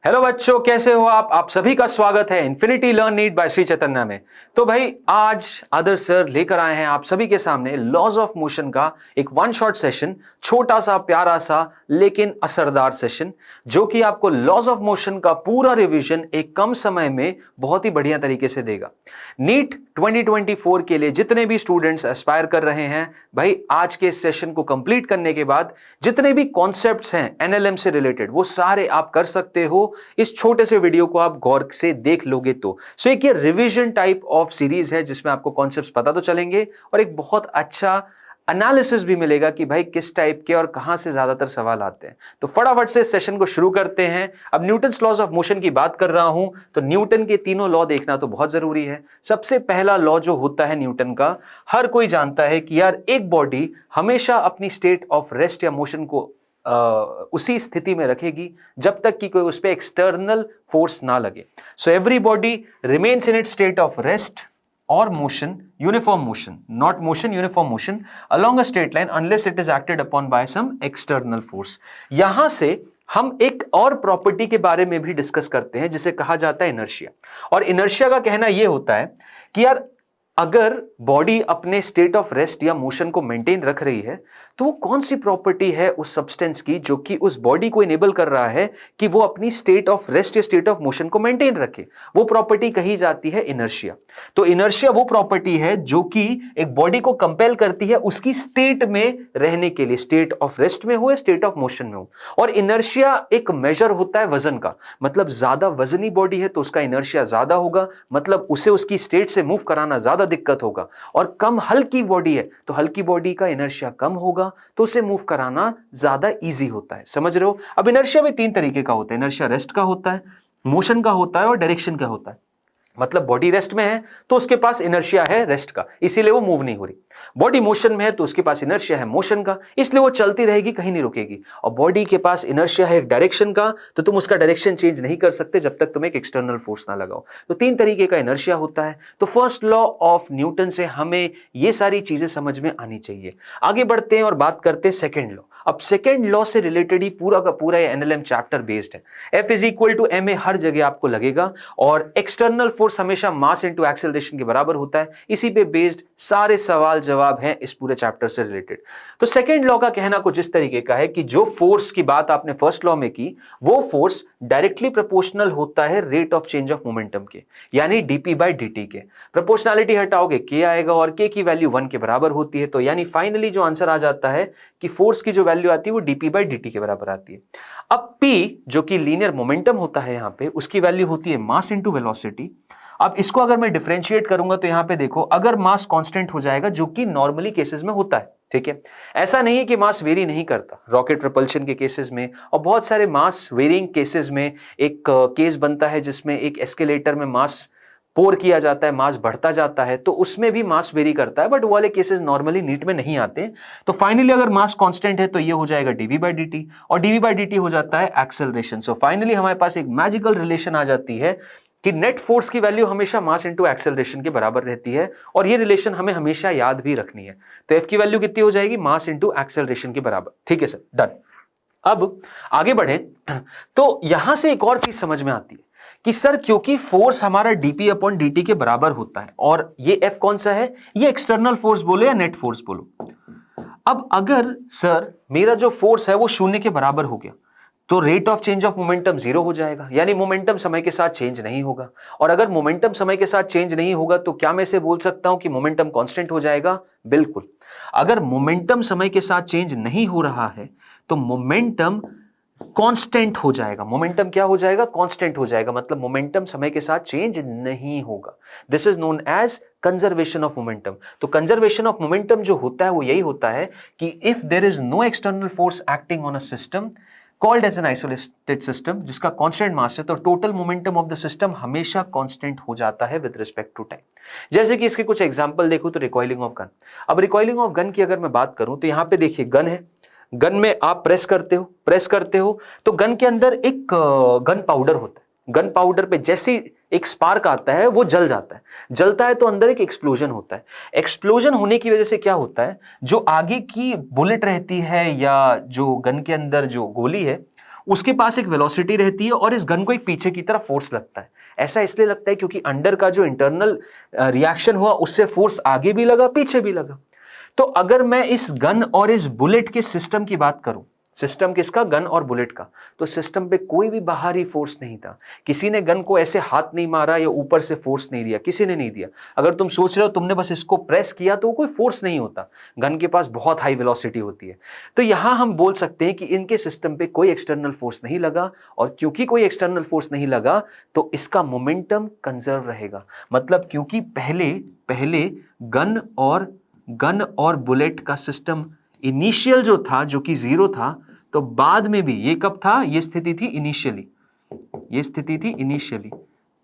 Hello बच्चों, कैसे हो आप सभी का स्वागत है infinity learn NEET by Shri Chaitanya में। तो भाई आज आदर्श सर लेकर आए हैं आप सभी के सामने लॉज ऑफ मोशन का एक वन शॉट सेशन, छोटा सा प्यारा सा लेकिन असरदार सेशन, जो कि आपको लॉज ऑफ मोशन का पूरा रिवीजन एक कम समय में बहुत ही बढ़िया तरीके से देगा। नीट 2024 के लिए जितने भी स्टूडेंट्स एस्पायर कर रहे हैं भाई, आज के इस सेशन को कंप्लीट करने के बाद जितने भी कॉन्सेप्ट्स हैं एनएलएम से रिलेटेड वो सारे आप कर सकते हो। इस छोटे से वीडियो को आप गौर से देख लोगे तो एक ये रिवीजन टाइप ऑफ सीरीज है जिसमें आपको कॉन्सेप्ट्स पता तो चलेंगे और एक बहुत अच्छा एनालिसिस भी मिलेगा कि भाई किस टाइप के और कहां से ज्यादातर सवाल आते हैं। तो फटाफट से इस सेशन को शुरू करते हैं। अब न्यूटन्स लॉज ऑफ मोशन की बात कर रहा हूं तो न्यूटन के तीनों लॉ देखना तो बहुत जरूरी है। सबसे पहला लॉ जो होता है न्यूटन का, हर कोई जानता है कि यार एक बॉडी हमेशा अपनी स्टेट ऑफ रेस्ट या मोशन को उसी स्थिति में रखेगी जब तक कि कोई उस पर एक्सटर्नल फोर्स ना लगे। So every body remains in its state of rest or motion, uniform motion, not motion, uniform motion along a straight line unless it is acted upon by some external force। यहां से हम एक और property के बारे में भी discuss करते हैं जिसे कहा जाता है इनर्शिया। और इनर्शिया का कहना यह होता है कि यार अगर बॉडी अपने स्टेट ऑफ रेस्ट या मोशन को मेंटेन रख रही है तो वो कौन सी प्रॉपर्टी है उस सब्सटेंस की जो कि उस बॉडी को इनेबल कर रहा है कि वो अपनी स्टेट ऑफ रेस्ट या स्टेट ऑफ मोशन को मेंटेन रखे। वो प्रॉपर्टी कही जाती है इनर्शिया। तो इनर्शिया वो प्रॉपर्टी है जो कि एक बॉडी को कंपेल करती है उसकी स्टेट में रहने के लिए, स्टेट ऑफ रेस्ट में हो या स्टेट ऑफ मोशन में हो। और इनर्शिया एक मेजर होता है वजन का, मतलब ज्यादा वजनी बॉडी है तो उसका इनर्शिया ज्यादा होगा, मतलब उसे उसकी स्टेट से मूव कराना ज्यादा दिक्कत होगा। और कम हल्की बॉडी है तो हल्की बॉडी का इनर्शिया कम होगा तो उसे मूव कराना ज्यादा इजी होता है। समझ रहे हो? अब इनर्शिया भी तीन तरीके का होता है। इनर्शिया रेस्ट का होता है, मोशन का होता है और डायरेक्शन का होता है। मतलब बॉडी रेस्ट में है तो उसके पास इनर्शिया है रेस्ट का, इसीलिए वो मूव नहीं हो रही। बॉडी मोशन में है तो उसके पास इनर्शिया है मोशन का, इसलिए वो चलती रहेगी, कहीं नहीं रुकेगी। और बॉडी के पास इनर्शिया है एक डायरेक्शन का तो तुम उसका डायरेक्शन चेंज नहीं कर सकते जब तक तुम एक एक्सटर्नल फोर्स ना लगाओ। तो तीन तरीके का इनर्शिया होता है। तो फर्स्ट लॉ ऑफ न्यूटन से हमें ये सारी चीजें समझ में आनी चाहिए। आगे बढ़ते हैं और बात करते हैं सेकेंड लॉ। अब सेकेंड लॉ से रिलेटेड ही पूरा का पूरा एनएलएम चैप्टर बेस्ड है। F is equal to ma हर जगह आपको लगेगा और एक्सटर्नल फोर्स हमेशा मास इनटू एक्सेलरेशन के बराबर होता है। इसी पे बेस्ड सारे सवाल जवाब हैं इस पूरे चैप्टर से रिलेटेड। तो सेकेंड लॉ का कहना कुछ इस तरीके का है कि जो फोर्स की बात आपने फर्स्ट लॉ में की वो फोर्स डायरेक्टली प्रोपोर्शनल होता है rate of change of momentum के, यानी dp बाई dt के। प्रोपोर्शनलिटी हटाओगे k आएगा और k की वैल्यू 1 के बराबर होती है। तो यानी फाइनली जो आंसर आ जाता है कि फोर्स की जो वैल्यू आती है वो dp बाई dt के बराबर आती है। अब p जो कि लीनियर मोमेंटम होता है यहां पे, उसकी वैल्यू होती है मास इनटू वेलोसिटी। अब इसको अगर मैं डिफरेंशिएट करूंगा तो यहां पे देखो, अगर मास कांस्टेंट हो जाएगा जो कि नॉर्मली केसेस में होता है, ठीक है, ऐसा नहीं है कि मास वेरी नहीं करता। रॉकेट प्रपल्शन के केसेस में और बहुत सारे मास वेरिंग केसेस में एक केस बनता है जिसमें एक एस्केलेटर में मास पोर किया जाता है, मास बढ़ता जाता है, तो उसमें भी मास वेरी करता है, बट वो वाले केसेस नॉर्मली नीट में नहीं आते। तो फाइनली अगर मास कांस्टेंट है तो ये हो जाएगा dv बाई dt और dv बाई dt हो जाता है एक्सेलरेशन। सो फाइनली हमारे पास एक मैजिकल रिलेशन आ जाती है कि नेट फोर्स की वैल्यू हमेशा मास इनटू एक्सेलरेशन के बराबर रहती है और ये रिलेशन हमें हमेशा याद भी रखनी है। तो F की वैल्यू कितनी हो जाएगी? मास इनटू एक्सेलरेशन के बराबर। ठीक है सर, डन। अब आगे बढ़े तो यहां से एक और चीज समझ में आती है कि सर क्योंकि फोर्स हमारा dp अपॉन dt के बराबर होता है और ये F कौन सा है? ये एक्सटर्नल फोर्स बोलो या नेट फोर्स बोलो। अब अगर सर मेरा जो फोर्स है वो शून्य के बराबर हो गया तो rate of change of momentum 0 हो जाएगा, यानी मोमेंटम समय के साथ चेंज नहीं होगा। और अगर मोमेंटम समय के साथ चेंज नहीं होगा तो क्या मैं इसे बोल सकता हूं कि मोमेंटम कांस्टेंट हो जाएगा? बिल्कुल। अगर मोमेंटम समय के साथ चेंज नहीं हो रहा है तो मोमेंटम कांस्टेंट हो जाएगा। मोमेंटम क्या हो जाएगा? कांस्टेंट हो जाएगा, मतलब मोमेंटम समय के साथ चेंज नहीं होगा। This is known as conservation of momentum. तो कंजर्वेशन ऑफ मोमेंटम जो होता है वो यही होता है कि if there is no external force acting on a system called as an isolated system जिसका कांस्टेंट मास है, तो total momentum of the system हमेशा कांस्टेंट हो जाता है विद रिस्पेक्ट टू टाइम। जैसे कि इसके कुछ एग्जांपल देखो तो रिकॉइलिंग ऑफ गन। अब रिकॉइलिंग ऑफ गन की अगर मैं बात करूं तो यहां पे देखिए गन है, गन में आप प्रेस करते हो तो गन के अंदर एक गन पाउडर होता है। गन पाउडर पे जैसे एक स्पार्क आता है वो जलता है तो अंदर एक एक्सप्लोजन होता है। एक्सप्लोजन होने की वजह से क्या होता है, जो आगे की बुलेट रहती है या जो गन के अंदर जो गोली है उसके पास एक वेलोसिटी रहती है और इस गन को एक पीछे की तरफ फोर्स लगता है। ऐसा इसलिए लगता है क्योंकि अंडर का जो इंटरनल रिएक्शन हुआ उससे फोर्स आगे भी लगा पीछे भी लगा। तो अगर मैं इस गन और इस बुलेट के सिस्टम की बात करूं, सिस्टम किसका, गन और बुलेट का, तो सिस्टम पे कोई भी बाहरी फोर्स नहीं था। किसी ने गन को ऐसे हाथ नहीं मारा या ऊपर से फोर्स नहीं दिया, किसी ने नहीं दिया। अगर तुम सोच रहे हो तुमने बस इसको प्रेस किया तो कोई फोर्स नहीं होता, गन के पास बहुत हाई वेलोसिटी होती है। तो यहां हम बोल सकते हैं कि इनके सिस्टम पे कोई एक्सटर्नल फोर्स नहीं लगा, और क्योंकि कोई एक्सटर्नल फोर्स नहीं लगा तो इसका मोमेंटम कंजर्व रहेगा। मतलब क्योंकि पहले गन और बुलेट का सिस्टम इनिशियल जो था, जो कि 0 था, तो बाद में भी ये कब था, ये स्थिति थी इनिशियली,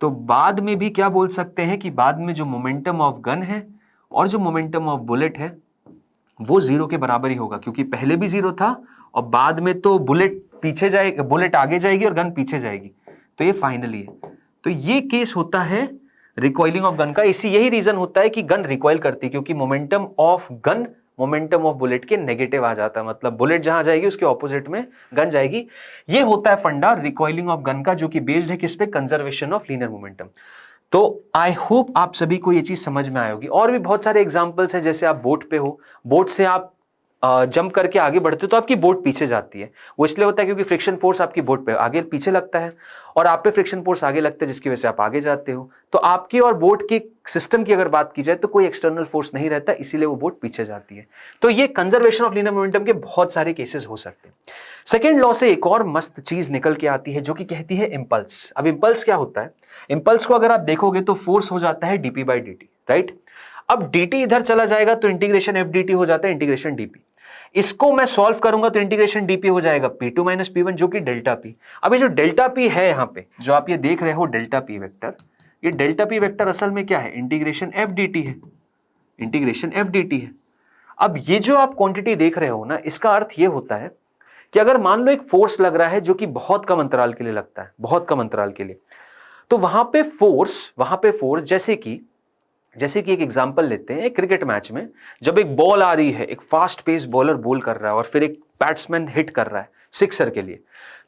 तो बाद में भी क्या बोल सकते हैं कि बाद में जो मोमेंटम ऑफ गन है और जो मोमेंटम ऑफ बुलेट है वो 0 के बराबर ही होगा, क्योंकि पहले भी 0 था और बाद में तो बुलेट आगे जाएगी और गन पीछे जाएगी, तो ये फाइनली है। तो ये केस होता है रिकॉइलिंग ऑफ गन का। यही रीजन होता है कि गन रिकॉइल करती है, क्योंकि momentum of gun momentum of bullet के नेगेटिव आ जाता है। मतलब बुलेट जहां जाएगी उसके ऑपोजिट में गन जाएगी। ये होता है फंडा रिकॉइलिंग ऑफ गन का, जो कि बेस्ड है किस पे, कंजर्वेशन ऑफ लीनियर मोमेंटम। तो आई होप आप सभी को ये चीज समझ में आई होगी। और भी बहुत सारे एग्जांपल्स हैं, जैसे आप बोट पे हो, बोट से आप जंप करके आगे बढ़ते हो तो आपकी बोट पीछे जाती है। वो इसलिए होता है क्योंकि फ्रिक्शन फोर्स आपकी बोट पे आगे पीछे लगता है और आप पे फ्रिक्शन फोर्स आगे लगता है, जिसकी वजह से आप आगे जाते हो। तो आपकी और बोट के सिस्टम की अगर बात की जाए तो कोई एक्सटर्नल फोर्स नहीं रहता, इसीलिए वो बोट पीछे जाती है। तो ये कंजर्वेशन ऑफ लीनियर मोमेंटम के बहुत सारे केसेस हो सकते हैं। सेकेंड लॉ से एक और मस्त चीज निकल के आती है, जो कि कहती है इंपल्स। अब इंपल्स क्या होता है, इंपल्स को अगर आप देखोगे तो फोर्स हो जाता है dp बाई dt, राइट। अब dt इधर चला जाएगा तो इंटीग्रेशन एफ dt हो जाता है इंटीग्रेशन dp। इसको मैं सॉल्व करूंगा तो इंटीग्रेशन dp हो जाएगा p2 माइनस p1, जो कि डेल्टा p। अब ये जो डेल्टा p है, यहां पे जो आप ये देख रहे हो डेल्टा p वेक्टर, ये डेल्टा p वेक्टर असल में क्या है, इंटीग्रेशन एफ dt है, इंटीग्रेशन एफ dt है। अब ये जो आप क्वांटिटी देख रहे हो ना, इसका अर्थ ये होता है कि अगर मान लो एक फोर्स लग रहा है जो कि बहुत कम अंतराल के लिए लगता है, बहुत कम अंतराल के लिए, तो वहां पे फोर्स जैसे कि एक एग्जांपल लेते हैं, एक क्रिकेट मैच में जब एक बॉल आ रही है, एक फास्ट पेस बॉलर बॉल कर रहा है और फिर एक बैट्समैन हिट कर रहा है सिक्सर के लिए,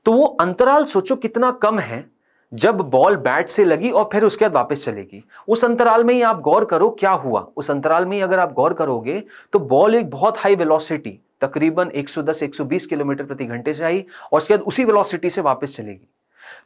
तो वो अंतराल सोचो कितना कम है जब बॉल बैट से लगी और फिर उसके बाद वापस चलेगी। उस अंतराल में ही आप गौर करो क्या हुआ, उस अंतराल में ही अगर आप गौर करोगे तो बॉल एक बहुत हाई वेलोसिटी तकरीबन 110-120 किलोमीटर प्रति घंटे से आई और उसके बाद उसी वेलोसिटी से वापस चलेगी।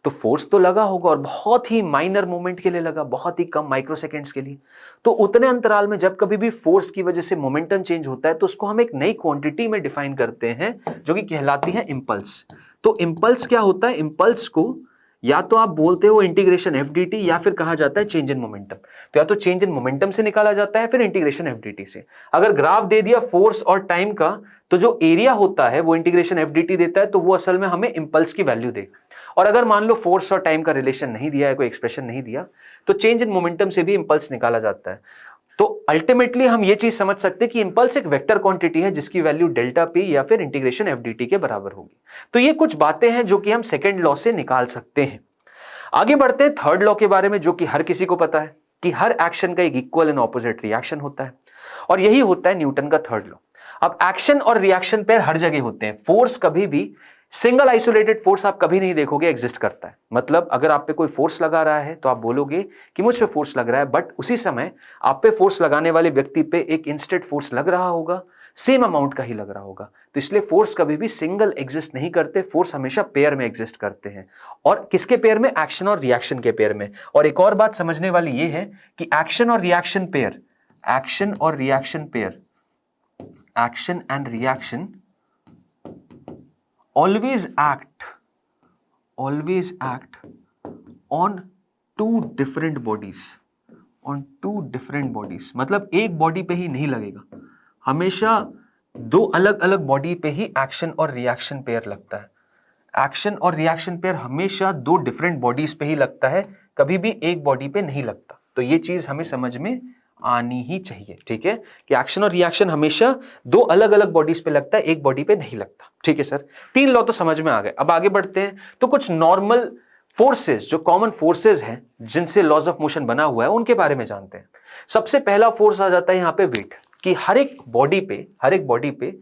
तो फोर्स तो लगा होगा और बहुत ही माइनर मोमेंट के लिए लगा, बहुत ही कम माइक्रोसेकंड्स के लिए। तो उतने अंतराल में जब कभी भी फोर्स की वजह से मोमेंटम चेंज होता है तो उसको हम एक नई क्वांटिटी में डिफाइन करते हैं, जो कि कहलाती है इंपल्स। तो इंपल्स क्या होता है, इंपल्स को या तो आप बोलते हो इंटीग्रेशन एफ डी टी, या फिर कहा जाता है चेंज इन मोमेंटम। तो या तो चेंज इन मोमेंटम से निकाला जाता है, फिर इंटीग्रेशन एफ डी टी से। अगर ग्राफ दे दिया फोर्स और टाइम का, तो जो एरिया होता है वो इंटीग्रेशन एफ डी टी देता है, तो वो असल में हमें इंपल्स की वैल्यू देगा। और अगर मान लो फोर्स और टाइम का रिलेशन नहीं दिया है, कोई एक्सप्रेशन नहीं दिया, तो चेंज इन मोमेंटम से भी इंपल्स निकाला जाता है। तो अल्टीमेटली हम ये चीज समझ सकते हैं कि इंपल्स एक वेक्टर क्वांटिटी है जिसकी वैल्यू डेल्टा पी या फिर इंटीग्रेशन एफ डी टी के बराबर होगी। तो ये कुछ बातें हैं जो कि हम सेकेंड लॉ से निकाल सकते हैं। आगे बढ़ते हैं थर्ड लॉ के बारे में, जो कि हर किसी को पता है कि हर एक्शन का एक इक्वल एंड ऑपोजिट रिएक्शन होता है, और यही होता है न्यूटन का थर्ड लॉ। अब एक्शन और रिएक्शन पेयर हर जगह होते हैं। फोर्स कभी भी सिंगल आइसोलेटेड फोर्स आप कभी नहीं देखोगे एग्जिस्ट करता है। मतलब अगर आप पे कोई फोर्स लगा रहा है तो आप बोलोगे कि मुझ पे फोर्स लग रहा है, बट उसी समय आप पे फोर्स लगाने वाले व्यक्ति पे एक इंस्टेंट फोर्स लग रहा होगा, सेम अमाउंट का ही लग रहा होगा। तो इसलिए फोर्स कभी भी सिंगल एग्जिस्ट नहीं करते, फोर्स हमेशा पेयर में एग्जिस्ट करते हैं। और किसके पेयर में, एक्शन और रिएक्शन के पेयर में। और एक और बात समझने वाली ये है कि एक्शन और रिएक्शन पेयर, एक्शन और reaction pair, action and reaction always act on two different bodies, मतलब एक बॉडी पे ही नहीं लगेगा, हमेशा दो अलग अलग बॉडी पे ही एक्शन और रिएक्शन पेयर लगता है। एक्शन और रिएक्शन पेयर हमेशा दो डिफरेंट बॉडीज पे ही लगता है, कभी भी एक बॉडी पे नहीं लगता। तो ये चीज हमें समझ में आनी ही चाहिए, ठीक है, कि एक्शन और रिएक्शन हमेशा दो अलग अलग बॉडीज पे लगता है, एक बॉडी पे नहीं लगता। ठीक है सर, तीन लॉ तो समझ में आ गए। अब आगे बढ़ते हैं तो कुछ नॉर्मल फोर्सेस, जो कॉमन फोर्सेस हैं जिनसे लॉज ऑफ मोशन बना हुआ है, उनके बारे में जानते हैं। सबसे पहला फोर्स आ जाता है यहाँ पे वेट, कि हर एक बॉडी पे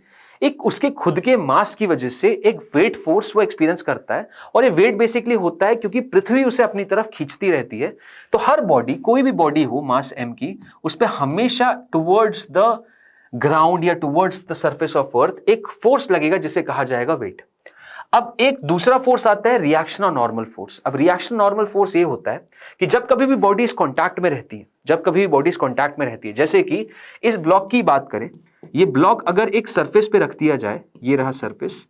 एक उसके खुद के मास की वजह से एक वेट फोर्स वो एक्सपीरियंस करता है, और ये वेट बेसिकली होता है क्योंकि पृथ्वी उसे अपनी तरफ खींचती रहती है। तो हर बॉडी, कोई भी बॉडी हो मास m की, उस पर हमेशा टुवर्ड्स द ग्राउंड या towards the surface of earth एक फोर्स लगेगा जिसे कहा जाएगा वेट। अब एक दूसरा फोर्स आता है रिएक्शन और नॉर्मल फोर्स। अब रिएक्शन नॉर्मल फोर्स ये होता है कि जब कभी भी बॉडीज कांटेक्ट में रहती है, जब कभी भी बॉडीज कांटेक्ट में रहती है, जैसे कि इस ब्लॉक की बात करें, ये ब्लॉक अगर एक सरफेस पे रख दिया जाए, ये रहा सरफेस,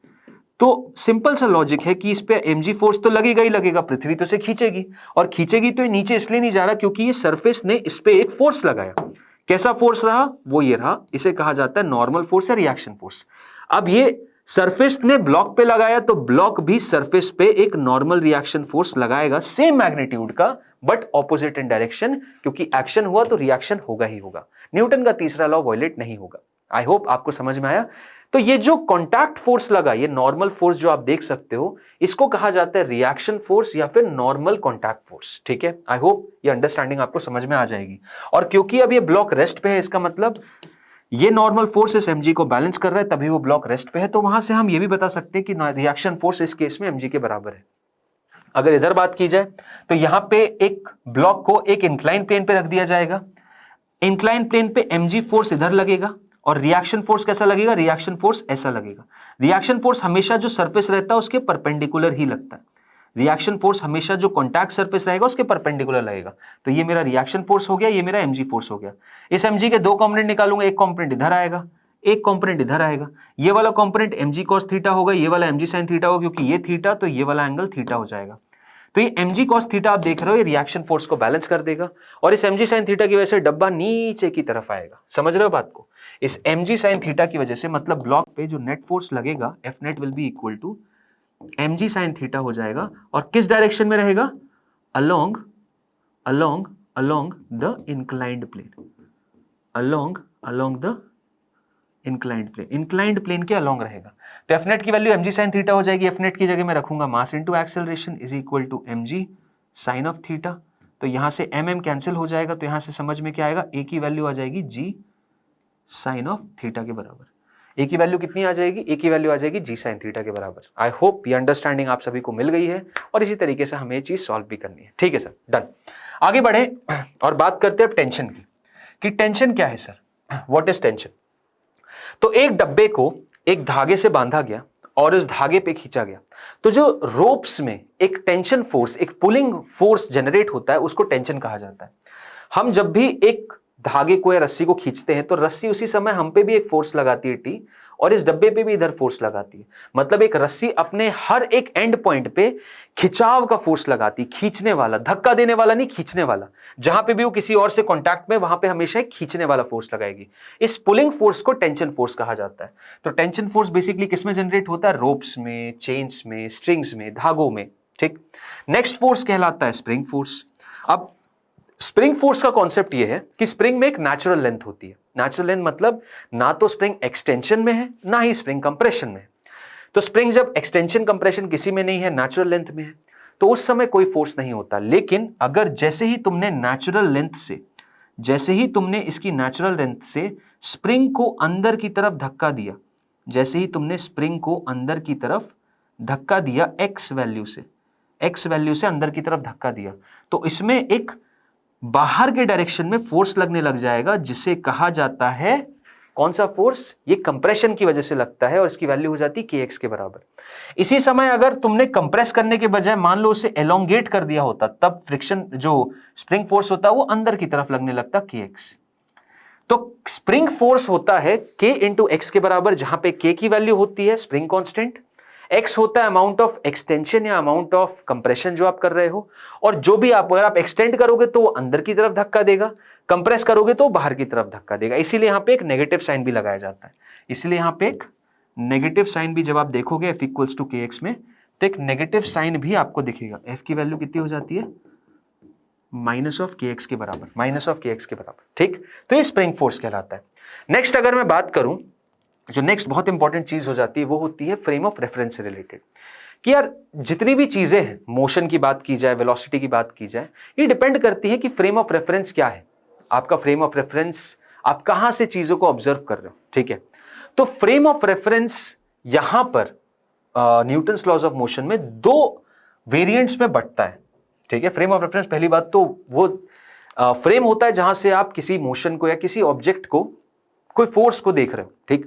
तो सिंपल सा लॉजिक है कि इस पे mg फोर्स तो लगेगा ही लगेगा, पृथ्वी तो इसे खींचेगी, और खींचेगी तो ये नीचे इसलिए नहीं जा रहा क्योंकि ये सरफेस ने इस पे एक फोर्स लगाया। कैसा फोर्स रहा? वो ये रहा, इसे कहा जाता है नॉर्मल फोर्स या रिएक्शन फोर्स। अब ये सरफेस ने ब्लॉक पे लगाया तो ब्लॉक भी सरफेस पे एक नॉर्मल रिएक्शन फोर्स लगाएगा, सेम मैग्नीट्यूड का बट ऑपोजिट इन डायरेक्शन, क्योंकि एक्शन हुआ तो रिएक्शन होगा ही होगा। न्यूटन का तीसरा लॉ वायलेट नहीं होगा। आई होप आपको समझ में आया। तो ये जो कॉन्टैक्ट फोर्स लगा, ये नॉर्मल फोर्स जो आप देख सकते हो, इसको कहा जाता है रिएक्शन फोर्स या फिर नॉर्मल कॉन्टैक्ट फोर्स। ठीक है, आई होप ये अंडरस्टैंडिंग आपको समझ में आ जाएगी। और क्योंकि अब ये ब्लॉक रेस्ट पे है, इसका मतलब ये नॉर्मल फोर्स इस mg को बैलेंस कर रहा है, तभी वो ब्लॉक रेस्ट पे है। तो वहां से हम ये भी बता सकते हैं कि रिएक्शन फोर्स इस केस में mg के बराबर है। अगर इधर बात की जाए तो यहां पे एक ब्लॉक को एक इंक्लाइन प्लेन पे रख दिया जाएगा, इंक्लाइन प्लेन पे mg फोर्स इधर लगेगा, और रिएक्शन फोर्स कैसा लगेगा? रिएक्शन फोर्स ऐसा लगेगा। रिएक्शन फोर्स हमेशा जो सरफेस रहता है उसके परपेंडिकुलर ही लगता है। रिएक्शन फोर्स हमेशा जो कॉन्टैक्ट सरफेस रहेगा उसके परपेंडिकुलर लगेगा। तो ये मेरा रिएक्शन फोर्स हो गया, ये मेरा mg फोर्स हो गया। इस mg के दो कंपोनेंट निकालूंगा, एक कंपोनेंट इधर आएगा, एक कंपोनेंट इधर आएगा। ये वाला कंपोनेंट mg cos थीटा होगा, ये वाला mg sin थीटा होगा, क्योंकि ये थीटा तो ये वाला एंगल थीटा हो जाएगा। तो ये mg cos थीटा आप देख रहे हो, ये रिएक्शन फोर्स को बैलेंस कर देगा, और इस mg sin थीटा की वजह से डब्बा नीचे की तरफ आएगा। समझ रहे हो बात को? इस mg sin थीटा की वजह से मतलब ब्लॉक पे जो नेट फोर्स लगेगा F net will be equal to mg sin theta हो जाएगा, और किस डायरेक्शन में रहेगा? Along along along the inclined plane, along the inclined plane, inclined plane के अलोंग रहेगा। तो F net की वैल्यू mg sin थीटा हो जाएगी। F net की जगह मैं रखूंगा mass into acceleration is equal to mg sin of theta. तो यहां से mm कैंसिल हो जाएगा, तो यहां से समझ में क्या आएगा? a की वैल्यू आ जाएगी g sin ऑफ थीटा के बराबर। ए की वैल्यू कितनी आ जाएगी? ए की वैल्यू आ जाएगी जी साइन थीटा के बराबर। आई होप ये अंडरस्टैंडिंग आप सभी को मिल गई है, और इसी तरीके से हमें ये चीज सॉल्व भी करनी है। ठीक है सर, डन। आगे बढ़े और बात करते हैं टेंशन की, कि टेंशन क्या है सर, व्हाट इज टेंशन। तो एक डब्बे को एक धागे से बांधा गया और उस धागे पे खींचा गया, तो जो रोप्स में एक टेंशन फोर्स, एक पुलिंग फोर्स जनरेट होता है, उसको टेंशन कहा जाता है। हम जब भी एक धागे को या रस्सी को खींचते हैं तो रस्सी उसी समय हम पे भी एक फोर्स लगाती है टी, और इस डब्बे पे भी इधर फोर्स लगाती है। मतलब एक रस्सी अपने हर एक एंड पॉइंट पे खिंचाव का फोर्स लगाती, खींचने वाला, धक्का देने वाला नहीं, खींचने वाला। जहां पे भी वो किसी और से कांटेक्ट में, वहां पे हमेशा एक खींचने वाला फोर्स लगाएगी। इस पुलिंग फोर्स को टेंशन फोर्स कहा जाता है। तो टेंशन फोर्स बेसिकली किसमें जनरेट होता है? रोप्स में, चेन्स में, स्ट्रिंग्स में, धागों में। ठीक। नेक्स्ट फोर्स कहलाता है स्प्रिंग फोर्स। अब स्प्रिंग फोर्स का कॉन्सेप्ट यह है कि स्प्रिंग में एक नेचुरल लेंथ होती है। नेचुरल लेंथ मतलब ना तो स्प्रिंग एक्सटेंशन में है, ना ही स्प्रिंग कंप्रेशन में है। तो स्प्रिंग जब एक्सटेंशन कंप्रेशन किसी में नहीं है, नेचुरल लेंथ में है, तो उस समय कोई फोर्स नहीं होता। लेकिन अगर जैसे ही तुमने नेचुरल लेंथ से, जैसे ही तुमने इसकी नेचुरल लेंथ से स्प्रिंग को अंदर की तरफ धक्का दिया, जैसे ही तुमने स्प्रिंग को अंदर की तरफ धक्का दिया एक्स वैल्यू से अंदर की तरफ धक्का दिया, तो इसमें एक बाहर के डायरेक्शन में फोर्स लगने लग जाएगा, जिसे कहा जाता है, कौन सा फोर्स? ये कंप्रेशन की वजह से लगता है, और इसकी वैल्यू हो जाती है kx के बराबर। इसी समय अगर तुमने कंप्रेस करने के बजाय मान लो उसे एलोंगेट कर दिया होता, तब फ्रिक्शन जो स्प्रिंग फोर्स होता है वो अंदर की तरफ लगने लगता, kx। तो स्प्रिंग फोर्स होता है k इंटू एक्स के बराबर, जहां पे k की वैल्यू होती है स्प्रिंग कांस्टेंट, x होता है अमाउंट ऑफ एक्सटेंशन या अमाउंट ऑफ कंप्रेशन जो आप कर रहे हो, और जो भी आप, अगर आप एक्सटेंड करोगे तो वो अंदर की तरफ धक्का देगा, कंप्रेस करोगे तो बाहर की तरफ धक्का देगा। इसीलिए यहां पे एक नेगेटिव साइन भी लगाया जाता है। इसलिए यहां पे एक नेगेटिव साइन भी जब आप देखोगे f इक्वल्स टू kx में, तो एक नेगेटिव साइन भी आपको दिखेगा। f की वैल्यू कितनी हो जाती है? माइनस ऑफ kx के बराबर, माइनस ऑफ kx के बराबर। ठीक, तो ये स्प्रिंग फोर्स कहलाता है। नेक्स्ट अगर मैं बात करूं, जो नेक्स्ट बहुत इंपॉर्टेंट चीज हो जाती है वो होती है फ्रेम ऑफ रेफरेंस से रिलेटेड, कि यार जितनी भी चीजें हैं, मोशन की बात की जाए, वेलोसिटी की बात की जाए, ये डिपेंड करती है कि फ्रेम ऑफ रेफरेंस क्या है। आपका फ्रेम ऑफ रेफरेंस, आप कहां से चीजों को ऑब्जर्व कर रहे हो। ठीक है, तो फ्रेम ऑफ रेफरेंस यहां पर न्यूटन्स लॉज ऑफ मोशन में दो वेरिएंट्स में बंटता है, ठीक है। फ्रेम ऑफ रेफरेंस पहली बात तो वो फ्रेम होता है जहां से आप किसी मोशन को या किसी ऑब्जेक्ट को, कोई फोर्स को देख रहे हो, ठीक।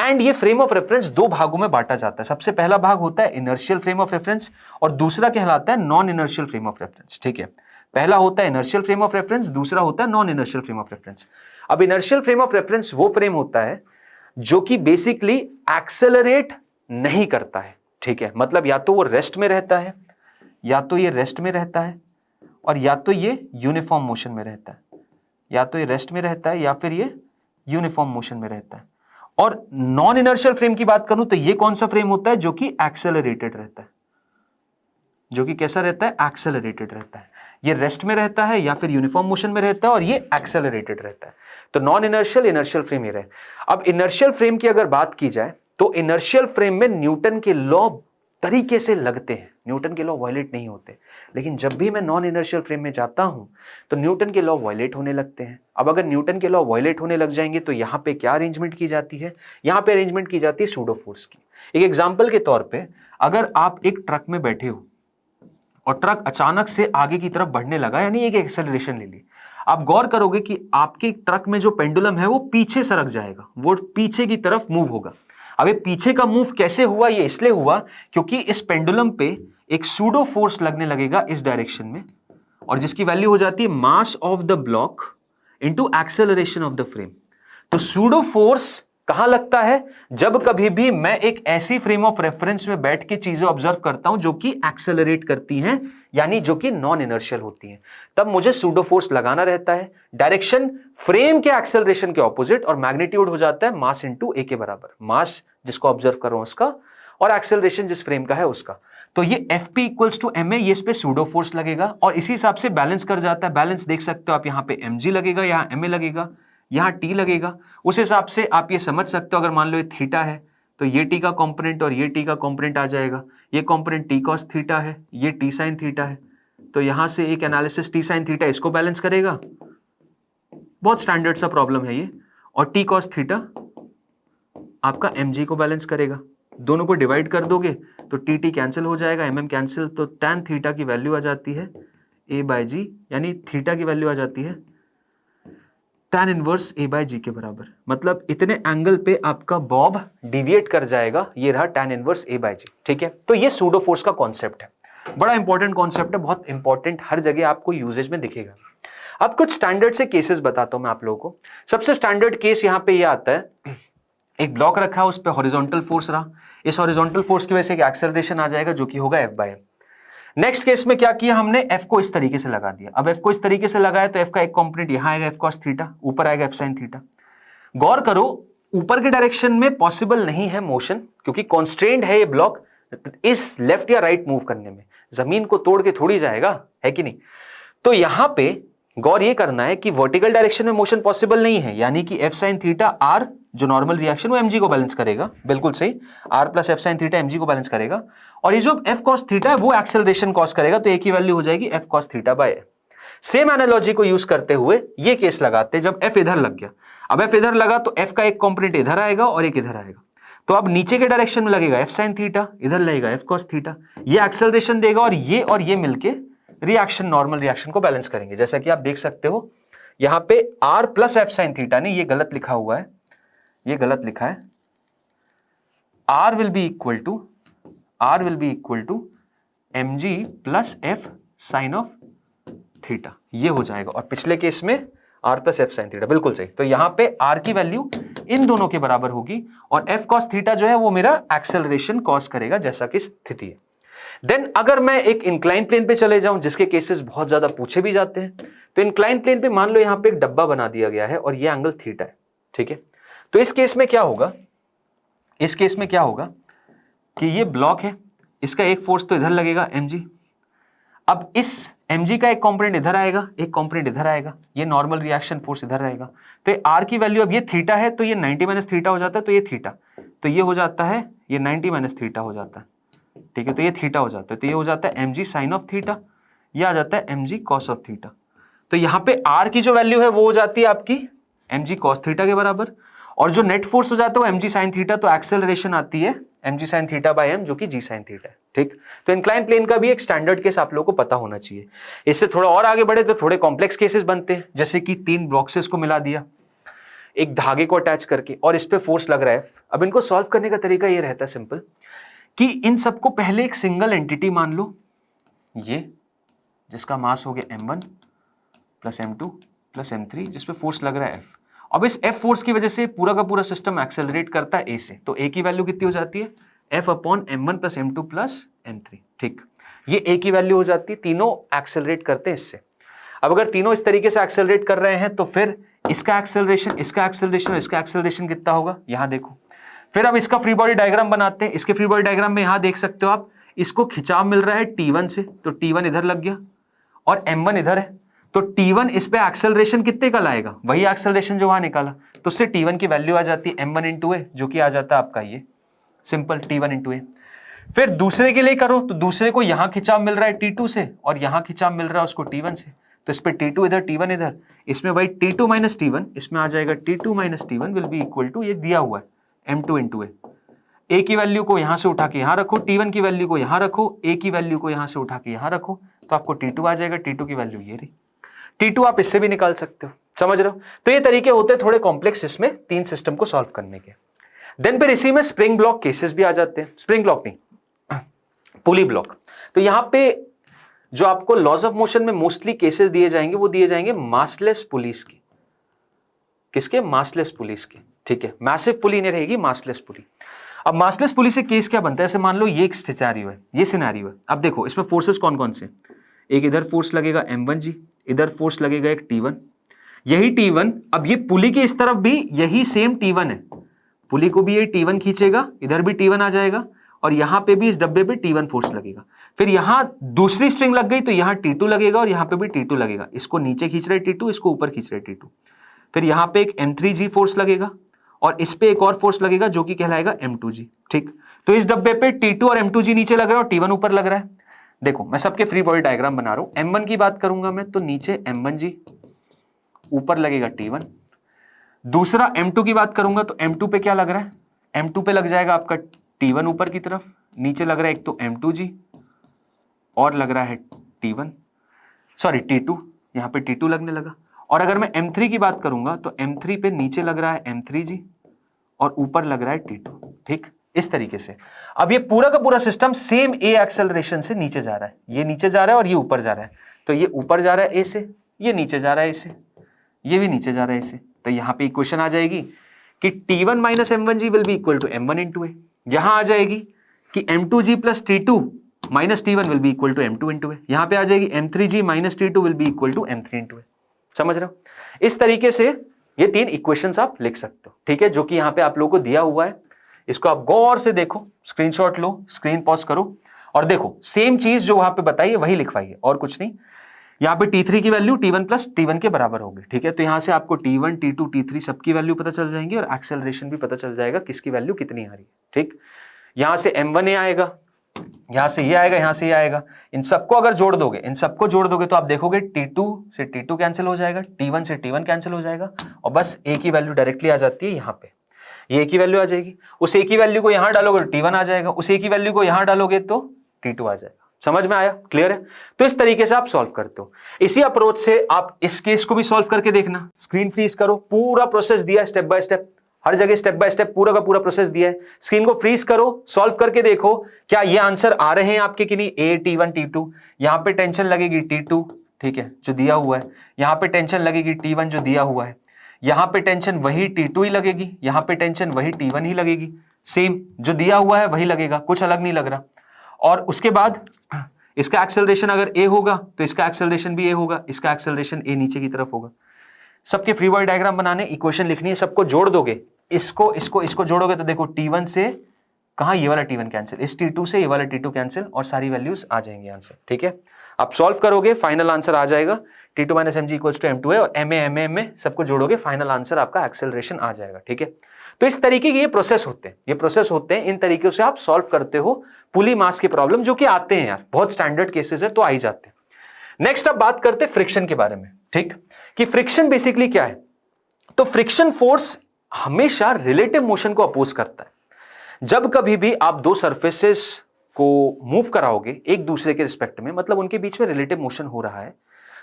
एंड ये फ्रेम ऑफ रेफरेंस दो भागों में बांटा जाता है। सबसे पहला भाग होता है इनर्शियल फ्रेम ऑफ रेफरेंस और दूसरा कहलाता है non inertial frame of reference, ठीक है। पहला होता है इनर्शियल फ्रेम ऑफ रेफरेंस, दूसरा होता है non inertial frame of reference. अब इनर्शियल फ्रेम ऑफ रेफरेंस वो फ्रेम होता है जो कि बेसिकली एक्सेलरेट नहीं करता है, ठीक है। मतलब या तो वो रेस्ट में रहता है, या तो ये रेस्ट में रहता है, और या तो ये यूनिफॉर्म मोशन में रहता है। या तो ये रेस्ट में रहता है या फिर ये यूनिफॉर्म मोशन में रहता है। और नॉन इनर्शियल फ्रेम की बात करूं तो ये कौन सा फ्रेम होता है जो कि एक्सेलरेटेड रहता है, जो कि कैसा रहता है, एक्सेलरेटेड रहता है। ये रेस्ट में रहता है या फिर यूनिफॉर्म मोशन में रहता है, और ये एक्सेलरेटेड रहता है। तो नॉन इनर्शियल, इनर्शियल फ्रेम ये रहे। अब इनर्शियल फ्रेम की अगर बात की जाए तो इनर्शियल फ्रेम में न्यूटन के लॉ तरीके से लगते हैं, न्यूटन के लॉ वायलेट नहीं होते। लेकिन जब भी मैं नॉन इनर्शियल फ्रेम में जाता हूं तो न्यूटन के लॉ वायलेट होने लगते हैं। अब अगर न्यूटन के लॉ वायलेट होने लग जाएंगे तो यहां पे क्या अरेंजमेंट की जाती है, यहां पे अरेंजमेंट की जाती है सूडो फोर्स की। एक एग्जांपल के तौर पे, अगर आप एक ट्रक में बैठे हो और ट्रक अचानक से आगे की तरफ बढ़ने लगा, यानी एक एक्सेलरेशन ले ली, आप गौर करोगे कि आपके ट्रक में जो पेंडुलम है वो पीछे सरक जाएगा, वो पीछे की तरफ मूव होगा। अब ये पीछे का मूव कैसे हुआ, ये इसलिए हुआ क्योंकि इस पेंडुलम पे एक सूडो फोर्स लगने लगेगा इस डायरेक्शन में, और जिसकी वैल्यू हो जाती है mass of the block into acceleration of the frame. तो सूडो फोर्स कहां लगता है, जब कभी भी मैं एक ऐसी फ्रेम ऑफ रेफरेंस में बैठ के चीजें ऑब्जर्व करता हूं जो कि एक्सेलरेट करती हैं, यानी जो कि नॉन इनर्शियल होती हैं, तब मुझे सूडो फोर्स लगाना रहता है। डायरेक्शन फ्रेम के एक्सेलरेशन के ऑपोजिट, और मैग्नीट्यूड हो जाता है मास इंटू ए के बराबर, मास जिसको ऑब्जर्व कर रहा हूं उसका और एक्सेलरेशन जिस फ्रेम का है उसका। तो ये Fp इक्वल्स टू ma, ये इस पे सूडो फोर्स लगेगा और इसी हिसाब से बैलेंस कर जाता है। बैलेंस देख सकते हो आप, यहां पे mg लगेगा, यहां ma लगेगा, यहां t लगेगा। उस हिसाब से आप ये समझ सकते हो, अगर मान लो ये थीटा है तो ये t का कंपोनेंट और ये t का कंपोनेंट आ जाएगा। ये कंपोनेंट t cos थीटा है, ये t sin थीटा है, तो यहां से एक एनालिसिस t sin थीटा इसको बैलेंस करेगा। बहुत स्टैंडर्ड सा प्रॉब्लम है ये। और t cos थीटा आपका mg को बैलेंस करेगा। दोनों को डिवाइड कर दोगे तो टी कैंसिल हो जाएगा, mm कैंसिल, तो tan थीटा की वैल्यू आ जाती है a/g, यानी थीटा की वैल्यू आ जाती है tan इनवर्स a/g के बराबर। मतलब इतने एंगल पे आपका बॉब डिविएट कर जाएगा, ये रहा tan इनवर्स a/g, ठीक है। तो ये सूडो फोर्स का कॉन्सेप्ट है, बड़ा इंपॉर्टेंट कॉन्सेप्ट है, बहुत इंपॉर्टेंट, हर जगह आपको यूजेज में दिखेगा। अब कुछ स्टैंडर्ड से केसेस बताता हूं मैं आप लोगों को। सबसे स्टैंडर्ड केस यहां पे ये आता है, एक ब्लॉक रखा है, उस पर हॉरिजॉन्टल फोर्स रहा, इस हॉरिजॉन्टल फोर्स की वजह से एक एक्सेलरेशन आ जाएगा जो कि होगा F/m। नेक्स्ट केस में क्या किया हमने, F को इस तरीके से लगा दिया। अब F को इस तरीके से लगाया तो F का एक कंपोनेंट यहां आएगा F cos थीटा, ऊपर आएगा F sin थीटा। गौर करो, ऊपर के डायरेक्शन में पॉसिबल नहीं है मोशन, क्योंकि कॉन्स्ट्रेंड है ये ब्लॉक इस लेफ्ट या राइट मूव करने में, जमीन को तोड़ के थोड़ी जाएगा, है कि नहीं। तो यहां पे गौर ये करना है कि वर्टिकल डायरेक्शन में मोशन पॉसिबल नहीं है, यानी कि F sin थीटा R जो नॉर्मल रिएक्शन वो mg को बैलेंस करेगा, बिल्कुल सही, R plus F sin theta mg को बैलेंस करेगा, और ये जो F cos थीटा है वो एक्सेलरेशन कॉस करेगा, तो एक ही वैल्यू हो जाएगी F cos theta by a। Same analogy को यूज करते हुए ये केस लगाते हैं, जब F इधर लग गया। अब F इधर लगा तो F का एक कंपोनेंट इधर आएगा और एक इधर आएगा, तो अब नीचे के डायरेक्शन में लगेगा F sin थीटा, इधर लगेगा F cos थीटा, ये एक्सेलरेशन देगा और ये मिलके रिएक्शन, नॉर्मल रिएक्शन को बैलेंस करेंगे। जैसा कि आप देख सकते हो यहां पे R plus F sin theta ने ये गलत लिखा हुआ है, ये गलत लिखा है, R will be equal to mg plus F sin of theta, ये हो जाएगा। और पिछले केस में R plus F sin theta, बिल्कुल सही। तो यहां पे R की वैल्यू इन दोनों के बराबर होगी और F cos थीटा जो है वो मेरा एक्सेलरेशन कॉस करेगा, जैसा कि स्थिति है। देन अगर मैं एक इंक्लाइन प्लेन पे चले जाऊं, जिसके केसेस बहुत ज्यादा पूछे भी जाते हैं, तो इंक्लाइन प्लेन पे मान लो यहां पे एक डब्बा बना दिया गया है और ये एंगल थीटा है, ठीक है। तो इस केस में क्या होगा, इस केस में क्या होगा कि ये ब्लॉक है, इसका एक फोर्स तो इधर लगेगा mg, अब इस mg का एक कंपोनेंट इधर आएगा, एक कंपोनेंट इधर आएगा, ये नॉर्मल रिएक्शन फोर्स इधर रहेगा। तो R की वैल्यू, अब ये थीटा है तो ये 90 माइनस थीटा हो जाता है, तो ये थीटा, तो ये हो जाता है, ये 90 माइनस थीटा हो जाता है, ठीक है। तो ये थीटा हो जाता है, तो ये हो जाता है mg साइन ऑफ थीटा, ये आ जाता है mg कॉस ऑफ थीटा। तो यहां पे R की जो वैल्यू है वो हो जाती है आपकी mg कॉस थीटा के बराबर, और जो नेट फोर्स हो जाता है वो mg sin थीटा, तो एक्सेलरेशन आती है mg sin theta by m, जो कि g sin थीटा है। ठीक, तो इंक्लाइन प्लेन का भी एक स्टैंडर्ड केस आप लोगों को पता होना चाहिए। इससे थोड़ा और आगे बढ़े तो थोड़े कॉम्प्लेक्स केसेस बनते हैं, जैसे कि 3 बॉक्सेस को मिला दिया एक धागे को अटैच करके और इस पे फोर्स लग रहा है F। अब इनको सॉल्व करने का तरीका ये रहता है सिंपल, कि इन सबको पहले एक सिंगल एंटिटी मान लो, ये जिसका मास हो गया m1 plus m2 plus m3, जिसपे फोर्स लग रहा है F। अब इस F फोर्स की वजह से पूरा का पूरा सिस्टम एक्सेलरेट करता है A से, तो A की वैल्यू कितनी हो जाती है, F upon m1 plus m2 plus m3। ठीक, ये A की वैल्यू हो जाती है, तीनों एक्सेलरेट करते हैं इससे। अब अगर तीनों इस तरीके से एक्सेलरेट कर रहे हैं तो फिर इसका एक्सेलरेशन, इसका एक्सेलरेशन और इसका एक्सेलरेशन कितना होगा, यहां देखो। फिर अब इसका फ्री बॉडी डायग्राम बनाते हैं। इसके फ्री बॉडी डायग्राम में यहां देख सकते हो आप, इसको खिंचाव मिल रहा है T1 से, तो T1 इधर लग गया और m1 इधर है, तो T1 इस पे एक्सेलरेशन कितने का लाएगा, वही एक्सेलरेशन जो वहां निकाला, तो उससे T1 की वैल्यू आ जाती है m1 इंटू ए, जो कि आ जाता है आपका ये सिंपल T1 इंटू ए। फिर दूसरे के लिए करो तो दूसरे को यहां खिंचाव मिल रहा है T2 से और यहां खिंचाव मिल रहा है उसको T1 से, तो इस पे T2 इधर T1 इधर, इसमें भाई T2 माइनस T1, इसमें आ जाएगा T2 minus T1 will be equal to, ये दिया हुआ है m2 इंटू ए। ए की वैल्यू को यहां से उठा के यहां रखो, T1 की वैल्यू को यहां रखो, ए की वैल्यू को यहां से उठा के यहां रखो, तो आपको T2 आ जाएगा। T2 की वैल्यू ये रही, T2 आप इससे भी निकाल सकते हो, समझ रहे हो। तो ये तरीके होते हैं थोड़े कॉम्प्लेक्स इसमें 3 सिस्टम को सॉल्व करने के। देन फिर इसी में स्प्रिंग ब्लॉक केसेस भी आ जाते हैं, स्प्रिंग ब्लॉक नहीं पुली ब्लॉक। तो यहां पे जो आपको लॉज ऑफ मोशन में मोस्टली केसेस दिए जाएंगे वो दिए जाएंगे मासलेस पुलिस के। किसके, मासलेस पुलिस के। ठीक है, मैसिव पुली नहीं रहेगी, मासलेस पुली। अब मासलेस पुली से केस क्या बनता है, ऐसे मान लो ये एक सिनेरियो है, ये सिनेरियो है। अब देखो इसमें फोर्सेस कौन कौन से, एक इधर फोर्स लगेगा m1g, इधर फोर्स लगेगा एक T1, यही T1, अब ये पुली के इस तरफ भी यही सेम T1 है, पुली को भी ये T1 खींचेगा, इधर भी T1 आ जाएगा और यहां पे भी इस डब्बे पे T1 फोर्स लगेगा। फिर यहां दूसरी स्ट्रिंग लग गई तो यहां T2 लगेगा और यहां पे भी T2 लगेगा, इसको नीचे खींच रहे T2, इसको ऊपर खींच रहे T2। फिर यहां पे एक m3g फोर्स लगेगा और इस पे एक और फोर्स लगेगा जो कि कहलाएगा m2g। ठीक, तो इस डब्बे पे T2 और m2g नीचे लग रहा है और T1 ऊपर लग रहा है। देखो मैं सबके फ्री बॉडी डायग्राम बना रहा हूं। m1 की बात करूंगा मैं तो नीचे m1g, ऊपर लगेगा T1। दूसरा m2 की बात करूंगा तो m2 पे क्या लग रहा है, m2 पे लग जाएगा आपका T1 ऊपर की तरफ, नीचे लग रहा है एक तो m2g और लग रहा है T1, सॉरी T2, यहां पे T2 लगने लगा। और अगर मैं m3 की बात करूंगा तो m3 पे नीचे लग रहा है m3g और ऊपर लग रहा है T2। ठीक, इस तरीके से। अब ये पूरा का पूरा सिस्टम सेम a एक्सेलरेशन से नीचे जा रहा है, ये नीचे जा रहा है और ये ऊपर जा रहा है, तो ये ऊपर जा रहा है a से, ये नीचे जा रहा है a से, ये भी नीचे जा रहा है a से। तो यहां पे इक्वेशन आ जाएगी कि T1 minus m1g will be equal to m1 into A. यहां आ जाएगी कि m2g plus T2 minus T1 will be equal to m2 into A. यहां पे आ जाएगी m3g minus T2 will be equal to m3 into A. समझ रहे हो, इस तरीके से ये 3 इक्वेशंस आप लिख सकते हो। ठीक है, जो कि यहां पे आप लोगों को दिया हुआ है, इसको आप गौर से देखो, स्क्रीनशॉट लो, स्क्रीन पॉज करो और देखो सेम चीज जो वहां पे बताइए वही लिखवाइए और कुछ नहीं। यहां पे T3 की वैल्यू T1 प्लस T1 के बराबर होगी। ठीक है, तो यहां से आपको T1, T2, T3 सबकी वैल्यू पता चल जाएंगी और एक्सेलरेशन भी पता चल जाएगा किसकी वैल्यू कितनी आ रही है। ठीक, यहां से m1a आएगा, यहां से ये आएगा, यहां से ये आएगा, इन सबको अगर जोड़ दोगे, इन सबको जोड़ दोगे तो आप देखोगे T2 से T2 कैंसिल हो जाएगा, T1 से T1 कैंसिल हो जाएगा और बस a की वैल्यू डायरेक्टली आ जाती है यहां पे, ये a की वैल्यू आ जाएगी। उस a की वैल्यू को यहां डालोगे तो T1 आ जाएगा, उस a की वैल्यू को यहां डालोगे तो T2 आ जाएगा। समझ में आया, क्लियर है। तो इस तरीके से आप सॉल्व करते हो। इसी अप्रोच से आप इस केस को भी सॉल्व करके देखना। स्क्रीन फ्रीज करो, पूरा प्रोसेस दिया स्टेप बाय स्टेप, हर जगह स्टेप बाय स्टेप पूरा का पूरा प्रोसेस दिया है। स्क्रीन को फ्रीज करो, सॉल्व करके देखो क्या ये आंसर आ रहे हैं आपके कि नहीं। a T1 T2, यहां पे टेंशन लगेगी T2, ठीक है, जो दिया हुआ है। यहां पे टेंशन लगेगी T1 जो दिया हुआ है। यहां पे टेंशन वही T2 ही लगेगी, यहां पे टेंशन वही T1 ही लगेगी, सेम जो दिया हुआ है वही लगेगा, कुछ अलग नहीं लग रहा। और उसके बाद इसका एक्सेलरेशन अगर a होगा तो इसका एक्सेलरेशन भी a होगा, इसका एक्सेलरेशन a नीचे की तरफ होगा। सबके फ्री बॉडी डायग्राम बनाने, इक्वेशन लिखनी है, सबको जोड़ दोगे, इसको इसको इसको जोड़ोगे तो देखो T1 से कहां ये वाला T1 कैंसिल, इस T2 से ये वाला T2 कैंसिल और सारी वैल्यूज आ जाएंगे आंसर। ठीक है, आप सॉल्व करोगे, फाइनल आंसर आ जाएगा T2 minus mg equals to m2 है और m सबको जोड़ोगे, फाइनल आंसर आपका एक्सेलरेशन आ जाएगा। ठीक है, तो इस तरीके के ये प्रोसेस होते हैं, इन तरीकों से आप सॉल्व करते हो पुली मास के प्रॉब्लम, जो कि आते हैं यार, बहुत स्टैंडर्ड केसेस है तो आ ही जाते हैं। नेक्स्ट अब बात करते हैं फ्रिक्शन के बारे में। ठीक, कि फ्रिक्शन बेसिकली क्या है। तो फ्रिक्शन फोर्स हमेशा रिलेटिव मोशन को अपोज करता है। जब कभी भी आप दो सरफेसेस को मूव कराओगे एक दूसरे के रिस्पेक्ट में, मतलब उनके बीच में रिलेटिव मोशन हो रहा है,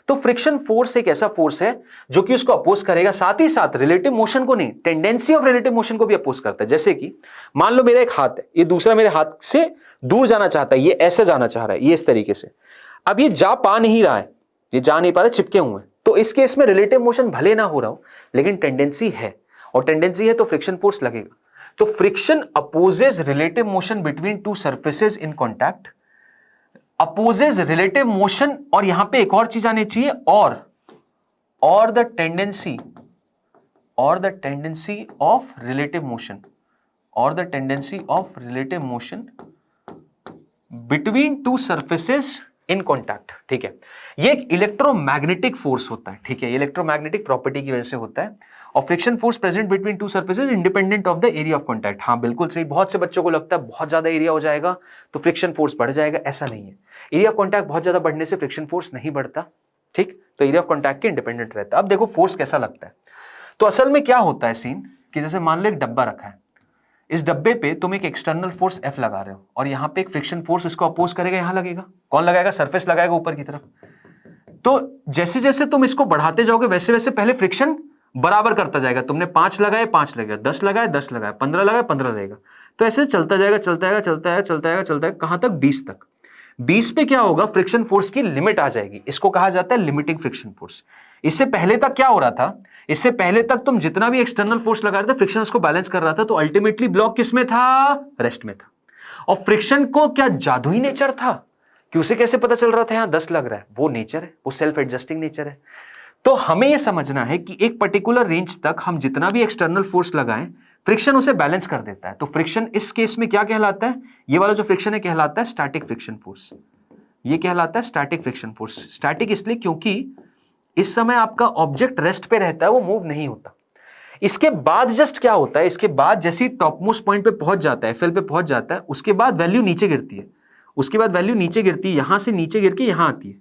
तो फ्रिक्शन फोर्स एक ऐसा फोर्स है जो कि उसको अपोज करेगा, साथ ही साथ रिलेटिव मोशन को नहीं, टेंडेंसी ऑफ रिलेटिव मोशन को भी अपोज करता है। जैसे कि मान लो मेरा एक हाथ है, ये दूसरा मेरे हाथ से दूर जाना चाहता है, ये ऐसे जाना चाह रहा है, ये इस तरीके से, अब ये जा पा नहीं रहा है, ये जा नहीं पा रहा, चिपके हुए हैं, तो इस केस में रिलेटिव मोशन भले ना हो रहा हो लेकिन टेंडेंसी है, और टेंडेंसी है तो फ्रिक्शन फोर्स लगेगा। तो friction opposes relative motion between two surfaces in contact, opposes relative motion, और यहां पे एक और चीज आनी चाहिए, और the tendency of relative motion, और the tendency of relative motion between two surfaces in contact. ठीक है, ये एक इलेक्ट्रोमैग्नेटिक फोर्स होता है। ठीक है, इलेक्ट्रोमैग्नेटिक प्रॉपर्टी की वजह से होता है, और friction force present between two surfaces independent of the area of contact. हाँ बिल्कुल सही, बहुत से बच्चों को लगता है बहुत ज्यादा एरिया हो जाएगा तो फ्रिक्शन फोर्स बढ़ जाएगा, ऐसा नहीं है। एरिया ऑफ कॉन्टैक्ट बहुत ज्यादा बढ़ने से फ्रिक्शन फोर्स नहीं बढ़ता। ठीक, तो एरिया ऑफ कॉन्टैक्ट के इंडिपेंडेंट रहता है। अब देखो फोर्स कैसा लगता है, तो असल में क्या होता है सीन कि जैसे मान लो एक डब्बा रखा है, इस डब्बे पे तुम एक एक्सटर्नल फोर्स F लगा रहे हो, और यहां पे एक फ्रिक्शन फोर्स इसको अपोज करेगा, यहां लगेगा, कौन लगाएगा, सरफेस लगाएगा ऊपर की तरफ। तो जैसे जैसे तुम इसको बढ़ाते जाओगे वैसे वैसे पहले फ्रिक्शन बराबर करता जाएगा, तुमने 5 लगाए 5 लगेगा, 10 लगाए 10 लगाए, 15 लगाए 15 लगेगा, तो ऐसे चलता जाएगा चलता जाएगा चलता जाएगा चलता जाएगा चलता जाएगा, कहां तक, 20 तक। 20 पे क्या होगा, फ्रिक्शन फोर्स की लिमिट आ जाएगी, इसको कहा जाता है लिमिटिंग फ्रिक्शन फोर्स। इससे पहले तक क्या हो रहा था, इससे पहले तक तुम जितना भी एक्सटर्नल फोर्स लगा रहे थे फ्रिक्शन उसको बैलेंस कर रहा था, तो अल्टीमेटली ब्लॉक किस में था, रेस्ट में था। और फ्रिक्शन को क्या जादुई नेचर था कि उसे कैसे पता चल रहा था यहां 10 लग रहा है, वो नेचर है, वो सेल्फ एडजस्टिंग नेचर है। तो हमें यह समझना है कि एक पर्टिकुलर रेंज तक हम जितना भी एक्सटर्नल फोर्स लगाएं फ्रिक्शन उसे बैलेंस कर देता है। तो फ्रिक्शन इस केस में क्या कहलाता है, ये वाला जो फ्रिक्शन है कहलाता है स्टैटिक फ्रिक्शन फोर्स, ये कहलाता है स्टैटिक फ्रिक्शन फोर्स। स्टैटिक इसलिए क्योंकि इस समय आपका ऑब्जेक्ट रेस्ट पे रहता है, वो मूव नहीं होता। इसके बाद जस्ट क्या होता है, इसके बाद जैसे टॉप मोस्ट पॉइंट पे पहुंच जाता है, एफएल पे पहुंच जाता है, उसके बाद वैल्यू नीचे गिरती है, उसके बाद वैल्यू नीचे गिरती है, यहां से नीचे गिर के यहां आती है,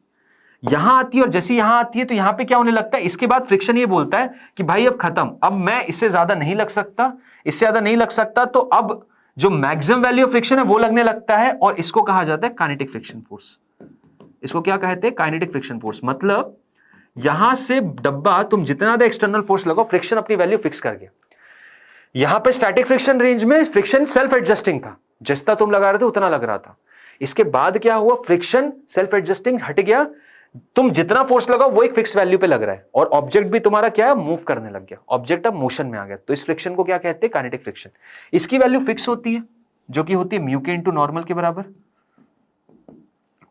यहां आती है, और जैसे यहां आती है तो यहां पे क्या होने लगता है, इसके बाद फ्रिक्शन ये बोलता है कि भाई अब खत्म, अब मैं इससे ज्यादा नहीं लग सकता, इससे ज्यादा नहीं लग सकता, तो अब जो मैक्सिमम वैल्यू ऑफ फ्रिक्शन है वो लगने लगता है, और इसको कहा जाता है काइनेटिक फ्रिक्शन फोर्स। इसको क्या कहते हैं, काइनेटिक फ्रिक्शन फोर्स। मतलब यहां से डब्बा तुम जितना ज्यादा एक्सटर्नल फोर्स लगाओ फ्रिक्शन अपनी वैल्यू फिक्स कर गया। यहां पे स्टैटिक फ्रिक्शन रेंज में फ्रिक्शन सेल्फ एडजस्टिंग था, जितना तुम लगा रहे थे उतना लग रहा था। इसके बाद क्या हुआ, फ्रिक्शन सेल्फ एडजस्टिंग हट गया, तुम जितना फोर्स लगाओ वो एक फिक्स वैल्यू पे लग रहा है, और ऑब्जेक्ट भी तुम्हारा क्या है, मूव करने लग गया, ऑब्जेक्ट अब मोशन में आ गया। तो इस फ्रिक्शन को क्या कहते हैं, काइनेटिक फ्रिक्शन। इसकी वैल्यू फिक्स होती है जो कि होती है म्यू के इनटू नॉर्मल के बराबर,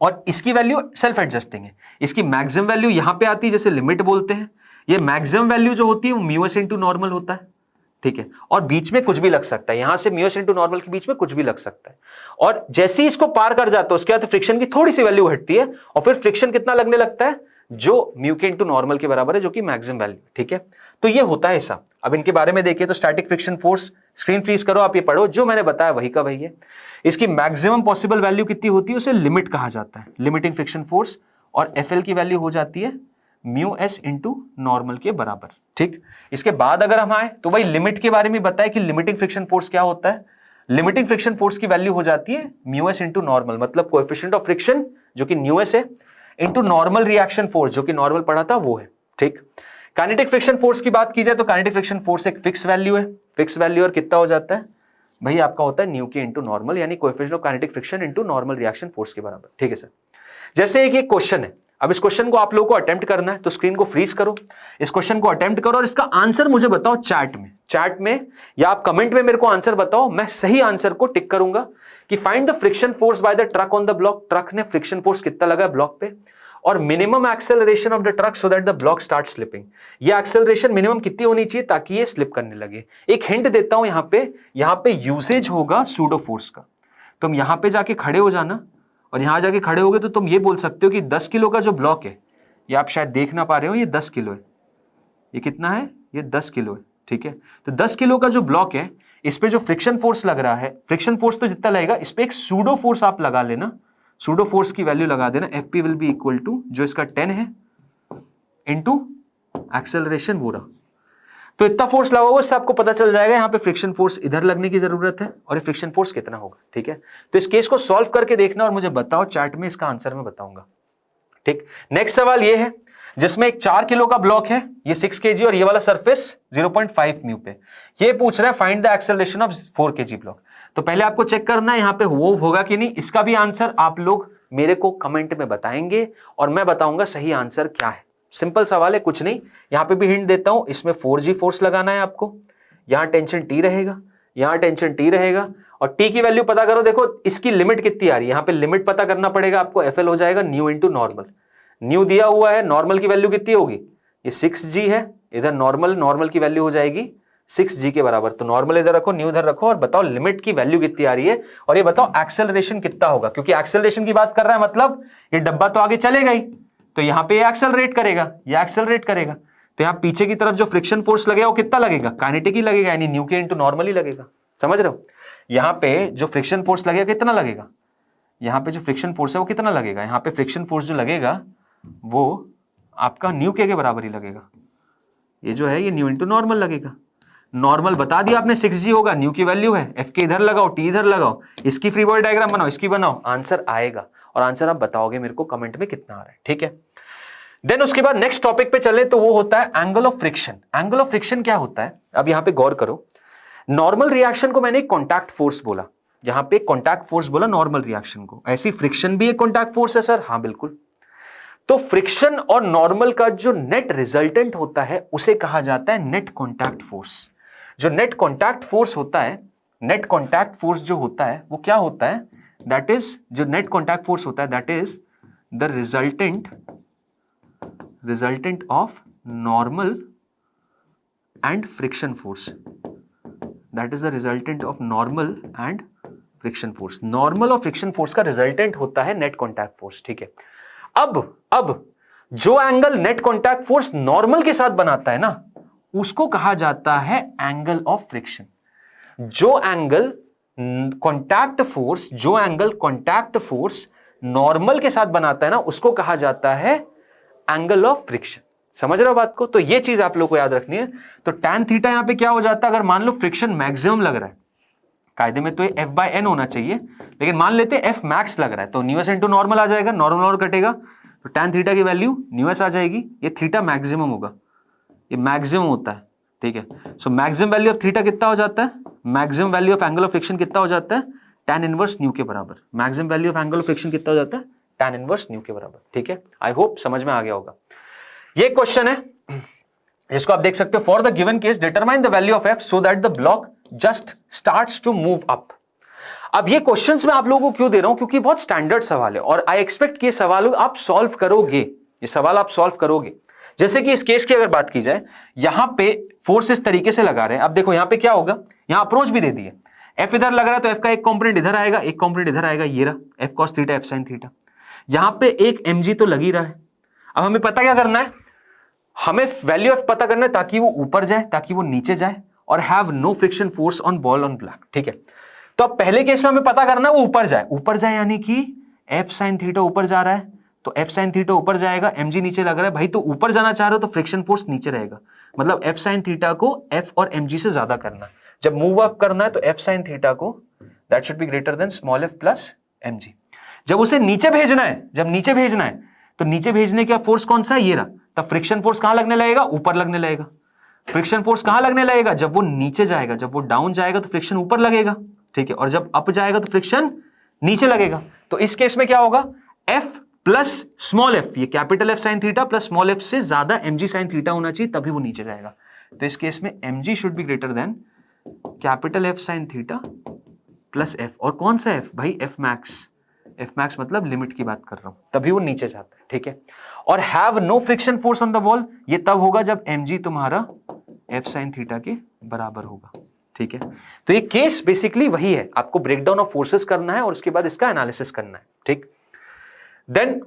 और इसकी वैल्यू सेल्फ एडजस्टिंग है। इसकी मैक्सिमम वैल्यू यहां पे आती है, जैसे लिमिट बोलते हैं, ये मैक्सिमम वैल्यू जो होती है वो म्यू एस इंटू नॉर्मल होता है। ठीक है, और बीच में कुछ भी लग सकता है, यहां से म्यू एस इंटू नॉर्मल के बीच में कुछ भी लग सकता है, और जैसे ही इसको पार कर जाता है उसके बाद फ्रिक्शन की थोड़ी सी वैल्यू घटती है, और फिर फ्रिक्शन कितना लगने लगता है, जो म्यू के इंटू नॉर्मल के बराबर है, जो कि मैक्सिमम वैल्यू। ठीक है, तो ये होता है ऐसा। अब इनके बारे में देखिए, तो static friction force, screen freeze करो, आप ये पढ़ो, जो मैंने बताया वही का वही है। इसकी मैक्सिमम पॉसिबल वैल्यू कितनी होती है, उसे लिमिट कहा जाता है, लिमिटिंग फ्रिक्शन फोर्स, और एफएल की वैल्यू हो जाती है म्यू एस इंटू नॉर्मल के बराबर। ठीक, इसके बाद अगर हम आए तो वही लिमिट के बारे में बताया कि लिमिटिंग फ्रिक्शन फोर्स क्या होता है। लिमिटिंग फ्रिक्शन फोर्स की वैल्यू हो जाती है म्यू एस इंटू नॉर्मल, मतलब कोएफिशिएंट ऑफ फ्रिक्शन जो कि न्यू एस है, इंटू नॉर्मल रिएक्शन फोर्स जो कि नॉर्मल पढ़ा था वो है। ठीक, काइनेटिक फ्रिक्शन फोर्स की बात की जाए तो काइनेटिक फ्रिक्शन फोर्स एक फिक्स वैल्यू है, फिक्स वैल्यू, और कितना हो जाता है भाई, आपका होता है न्यू के इंटू नॉर्मल, यानी coefficient of kinetic friction into normal reaction force के बराबर। ठीक है सर, जैसे एक क्वेश्चन है, अब इस क्वेश्चन को आप लोगों को अटेम्प्ट करना है, तो स्क्रीन को फ्रीज करो, इस क्वेश्चन को अटेम्प्ट करो, और इसका आंसर मुझे बताओ चैट में या आप कमेंट में मेरे को आंसर बताओ, मैं सही आंसर को टिक करूंगा कि find the friction force by the truck on the block, truck ने फ्रिक्शन फोर्स कितना लगा ब्लॉक पे, और minimum acceleration of the truck so that the block start slipping. ये एक्सेलरेशन मिनिमम कितनी होनी चाहिए ताकि ये स्लिप करने लगे। एक हिंट देता हूं, यहां पे यूसेज होगा सूडो फोर्स का। तुम यहां पे जाके खड़े हो जाना, और यहां जाके खड़े होगे तो तुम ये बोल सकते हो कि 10 किलो का जो ब्लॉक है, ये आप शायद देख ना पा रहे हो, ये 10 किलो है, ये कितना है, ये 10 किलो है। ठीक है, तो 10 किलो का जो ब्लॉक है, इस पे जो फ्रिक्शन फोर्स लग रहा है, फ्रिक्शन फोर्स तो जितना लगेगा, इस पे एक सूडो फोर्स आप लगा लेना, सूडो फोर्स की वैल्यू लगा देना, F will be equal to जो इसका 10 है इंटू एक्सेलरेशन वो रहा। तो इतना फोर्स लगाओगे उससे आपको पता चल जाएगा यहाँ पे फ्रिक्शन फोर्स इधर लगने की जरूरत है और ये फ्रिक्शन फोर्स कितना होगा। ठीक है, तो इस केस को सॉल्व करके देखना और मुझे बताओ, चार्ट में इसका आंसर मैं बताऊंगा। ठीक, नेक्स्ट सवाल ये है जिसमें एक 4 किलो का ब्लॉक है, ये 6 kg और ये वाला सरफेस 0.5 म्यू पे। ये पूछ रहा है find the acceleration of 4 kg block. तो पहले आपको चेक करना है यहाँ पे वो होगा कि नहीं। इसका भी आंसर आप लोग मेरे को कमेंट में बताएंगे और मैं बताऊंगा सही आंसर क्या है। सिंपल सवाल है, कुछ नहीं। यहां पे भी हिंट देता हूं, इसमें 4G फोर्स लगाना है आपको। यहां टेंशन T रहेगा, यहां टेंशन T रहेगा और T की वैल्यू पता करो। देखो इसकी लिमिट कितनी आ रही है, यहां पे लिमिट पता करना पड़ेगा आपको। FL हो जाएगा न्यू इंटू नॉर्मल। न्यू दिया हुआ है, नॉर्मल की वैल्यू कितनी होगी, ये 6G है, इधर नॉर्मल की वैल्यू हो जाएगी 6G के बराबर। तो नॉर्मल इधर रखो, न्यू इधर रखो और बताओ लिमिट की वैल्यू कितनी आ रही है और ये बताओ एक्सेलरेशन कितना होगा। क्योंकि एक्सेलरेशन की बात कर रहा है मतलब ये डब्बा तो आगे चलेगा ही, तो यहां पे ये एक्सेलरेट करेगा, ये एक्सेलरेट करेगा। तो यहां पीछे की तरफ जो फ्रिक्शन फोर्स लगेगा वो कितना लगेगा, काइनेटिक ही लगेगा, यानी न्यू के इंटू नॉर्मल ही लगेगा। समझ रहे हो, यहां पे जो फ्रिक्शन फोर्स लगेगा कितना लगेगा, यहां पे जो फ्रिक्शन फोर्स है वो कितना लगेगा, यहां पे फ्रिक्शन फोर्स जो लगेगा वो आपका न्यू के बराबर ही लगेगा। ये जो है ये न्यू इंटू नॉर्मल लगेगा। नॉर्मल बता दिया आपने 6G होगा, न्यू की वैल्यू है, F के इधर लगाओ, T इधर लगाओ, इसकी फ्री बॉडी डायग्राम बनाओ, इसकी बनाओ, आंसर आएगा। और आंसर आप बताओगे मेरे को कमेंट में कितना आ रहा है। ठीक है, देन उसके बाद नेक्स्ट टॉपिक पे चले तो वो होता है angle of friction. Angle of friction क्या होता है, अब यहां पे गौर करो। नॉर्मल रिएक्शन को मैंने कॉन्टैक्ट फोर्स बोला, यहां पे कॉन्टैक्ट फोर्स बोला नॉर्मल रिएक्शन को। ऐसी फ्रिक्शन भी एक कॉन्टैक्ट फोर्स है सर, हाँ बिल्कुल। तो फ्रिक्शन और नॉर्मल का जो नेट रिजल्टेंट होता है उसे कहा जाता है नेट कॉन्टैक्ट फोर्स। जो नेट कॉन्टैक्ट फोर्स होता है, नेट कॉन्टैक्ट फोर्स जो होता है वो क्या होता है, दैट इज, जो नेट कॉन्टैक्ट फोर्स होता है that is the resultant of normal and friction force. That is the resultant of normal and friction force. Normal और फ्रिक्शन फोर्स का रिजल्टेंट होता है नेट कॉन्टैक्ट फोर्स। ठीक है, अब जो angle net contact force normal के साथ बनाता है ना उसको कहा जाता है एंगल ऑफ फ्रिक्शन। जो एंगल कॉन्टैक्ट फोर्स नॉर्मल के साथ बनाता है ना उसको कहा जाता है एंगल ऑफ फ्रिक्शन। समझ रहे हो बात को, तो ये चीज आप लोग को याद रखनी है। तो tan थीटा यहां पे क्या हो जाता है, अगर मान लो फ्रिक्शन मैक्सिमम लग रहा है, कायदे में तो ये F/N होना चाहिए, लेकिन मान लेते हैं F मैक्स लग रहा है, तो न्यू एस इंटू नॉर्मल आ जाएगा, नॉर्मल और कटेगा तो tan थीटा की वैल्यू न्यू एस आ जाएगी। ये थीटा मैक्सिमम होगा, ये मैक्सिमम होता है। ठीक है, so maximum value of theta कितना हो जाता है, maximum value of angle of friction कितना हो जाता है, tan इनवर्स न्यू के बराबर। Maximum value of angle of friction कितना हो जाता है, tan इनवर्स न्यू के बराबर। ठीक है, आई होप समझ में आ गया होगा। ये क्वेश्चन है जिसको आप देख सकते हो, for the given case determine the value of F so that the block just starts to move up. अब ये क्वेश्चंस मैं आप लोगों को क्यों दे रहा हूं, क्योंकि बहुत स्टैंडर्ड सवाल है और आई एक्सपेक्ट कि ये सवाल आप सॉल्व करोगे, ये सवाल आप सॉल्व करोगे। जैसे कि इस केस की अगर बात की जाए, यहां पे फोर्स इस तरीके से लगा रहे हैं। अब देखो यहां पे क्या होगा, यहां अप्रोच भी दे दी है, F इधर लग रहा है तो F का एक कॉम्पोनेंट इधर आएगा, एक कॉम्पोनेंट इधर आएगा, ये रहा F cos theta F sin theta. यहां पे एक mg तो लग ही रहा है। अब हमें पता क्या करना है, हमें वैल्यू ऑफ पता करना है ताकि वो ऊपर जाए, ताकि वो नीचे जाए और have no friction force on ball on block. ठीक है, तो अब पहले केस में हमें पता करना है वो ऊपर जाए, ऊपर जाए यानी कि F sin थीटा ऊपर जा रहा है तो F sin थीटा ऊपर जाएगा, mg नीचे लग रहा है भाई, तो ऊपर जाना चाह रहे हो तो फ्रिक्शन फोर्स नीचे रहेगा। मतलब F sin थीटा को F और mg से ज्यादा करना है। जब मूव अप करना है तो F sin थीटा को that should be greater than small f plus mg। जब उसे नीचे भेजना है, जब नीचे भेजना है तो नीचे भेजने का फोर्स कौन सा है, ये रहा, तब फ्रिक्शन फोर्स कहां लगने लगेगा, ऊपर लगने लगेगा। फ्रिक्शन फोर्स कहां लगने लगेगा, जब वो नीचे जाएगा, जब वो डाउन जाएगा तो फ्रिक्शन ऊपर लगेगा। ठीक है, और जब अप जाएगा तो फ्रिक्शन नीचे लगेगा। तो इस केस में क्या होगा, F प्लस स्मॉल f, ये capital F sin theta plus small f से ज्यादा mg sin थीटा होना चाहिए, तभी वो नीचे जाएगा। तो इस केस में mg should be greater than capital F sin theta plus f, और कौन सा f भाई, F मैक्स मतलब लिमिट की बात कर रहा हूं, तभी वो नीचे जाता है। ठीक है, और have no friction force on the wall, ये तब होगा जब mg तुम्हारा F sin थीटा के बराबर होगा। ठीक है, तो ये केस बेसिकली वही है, आपको ब्रेकडाउन ऑफ फोर्सेस करना है और उसके बाद इसका एनालिसिस करना है। ठीक, then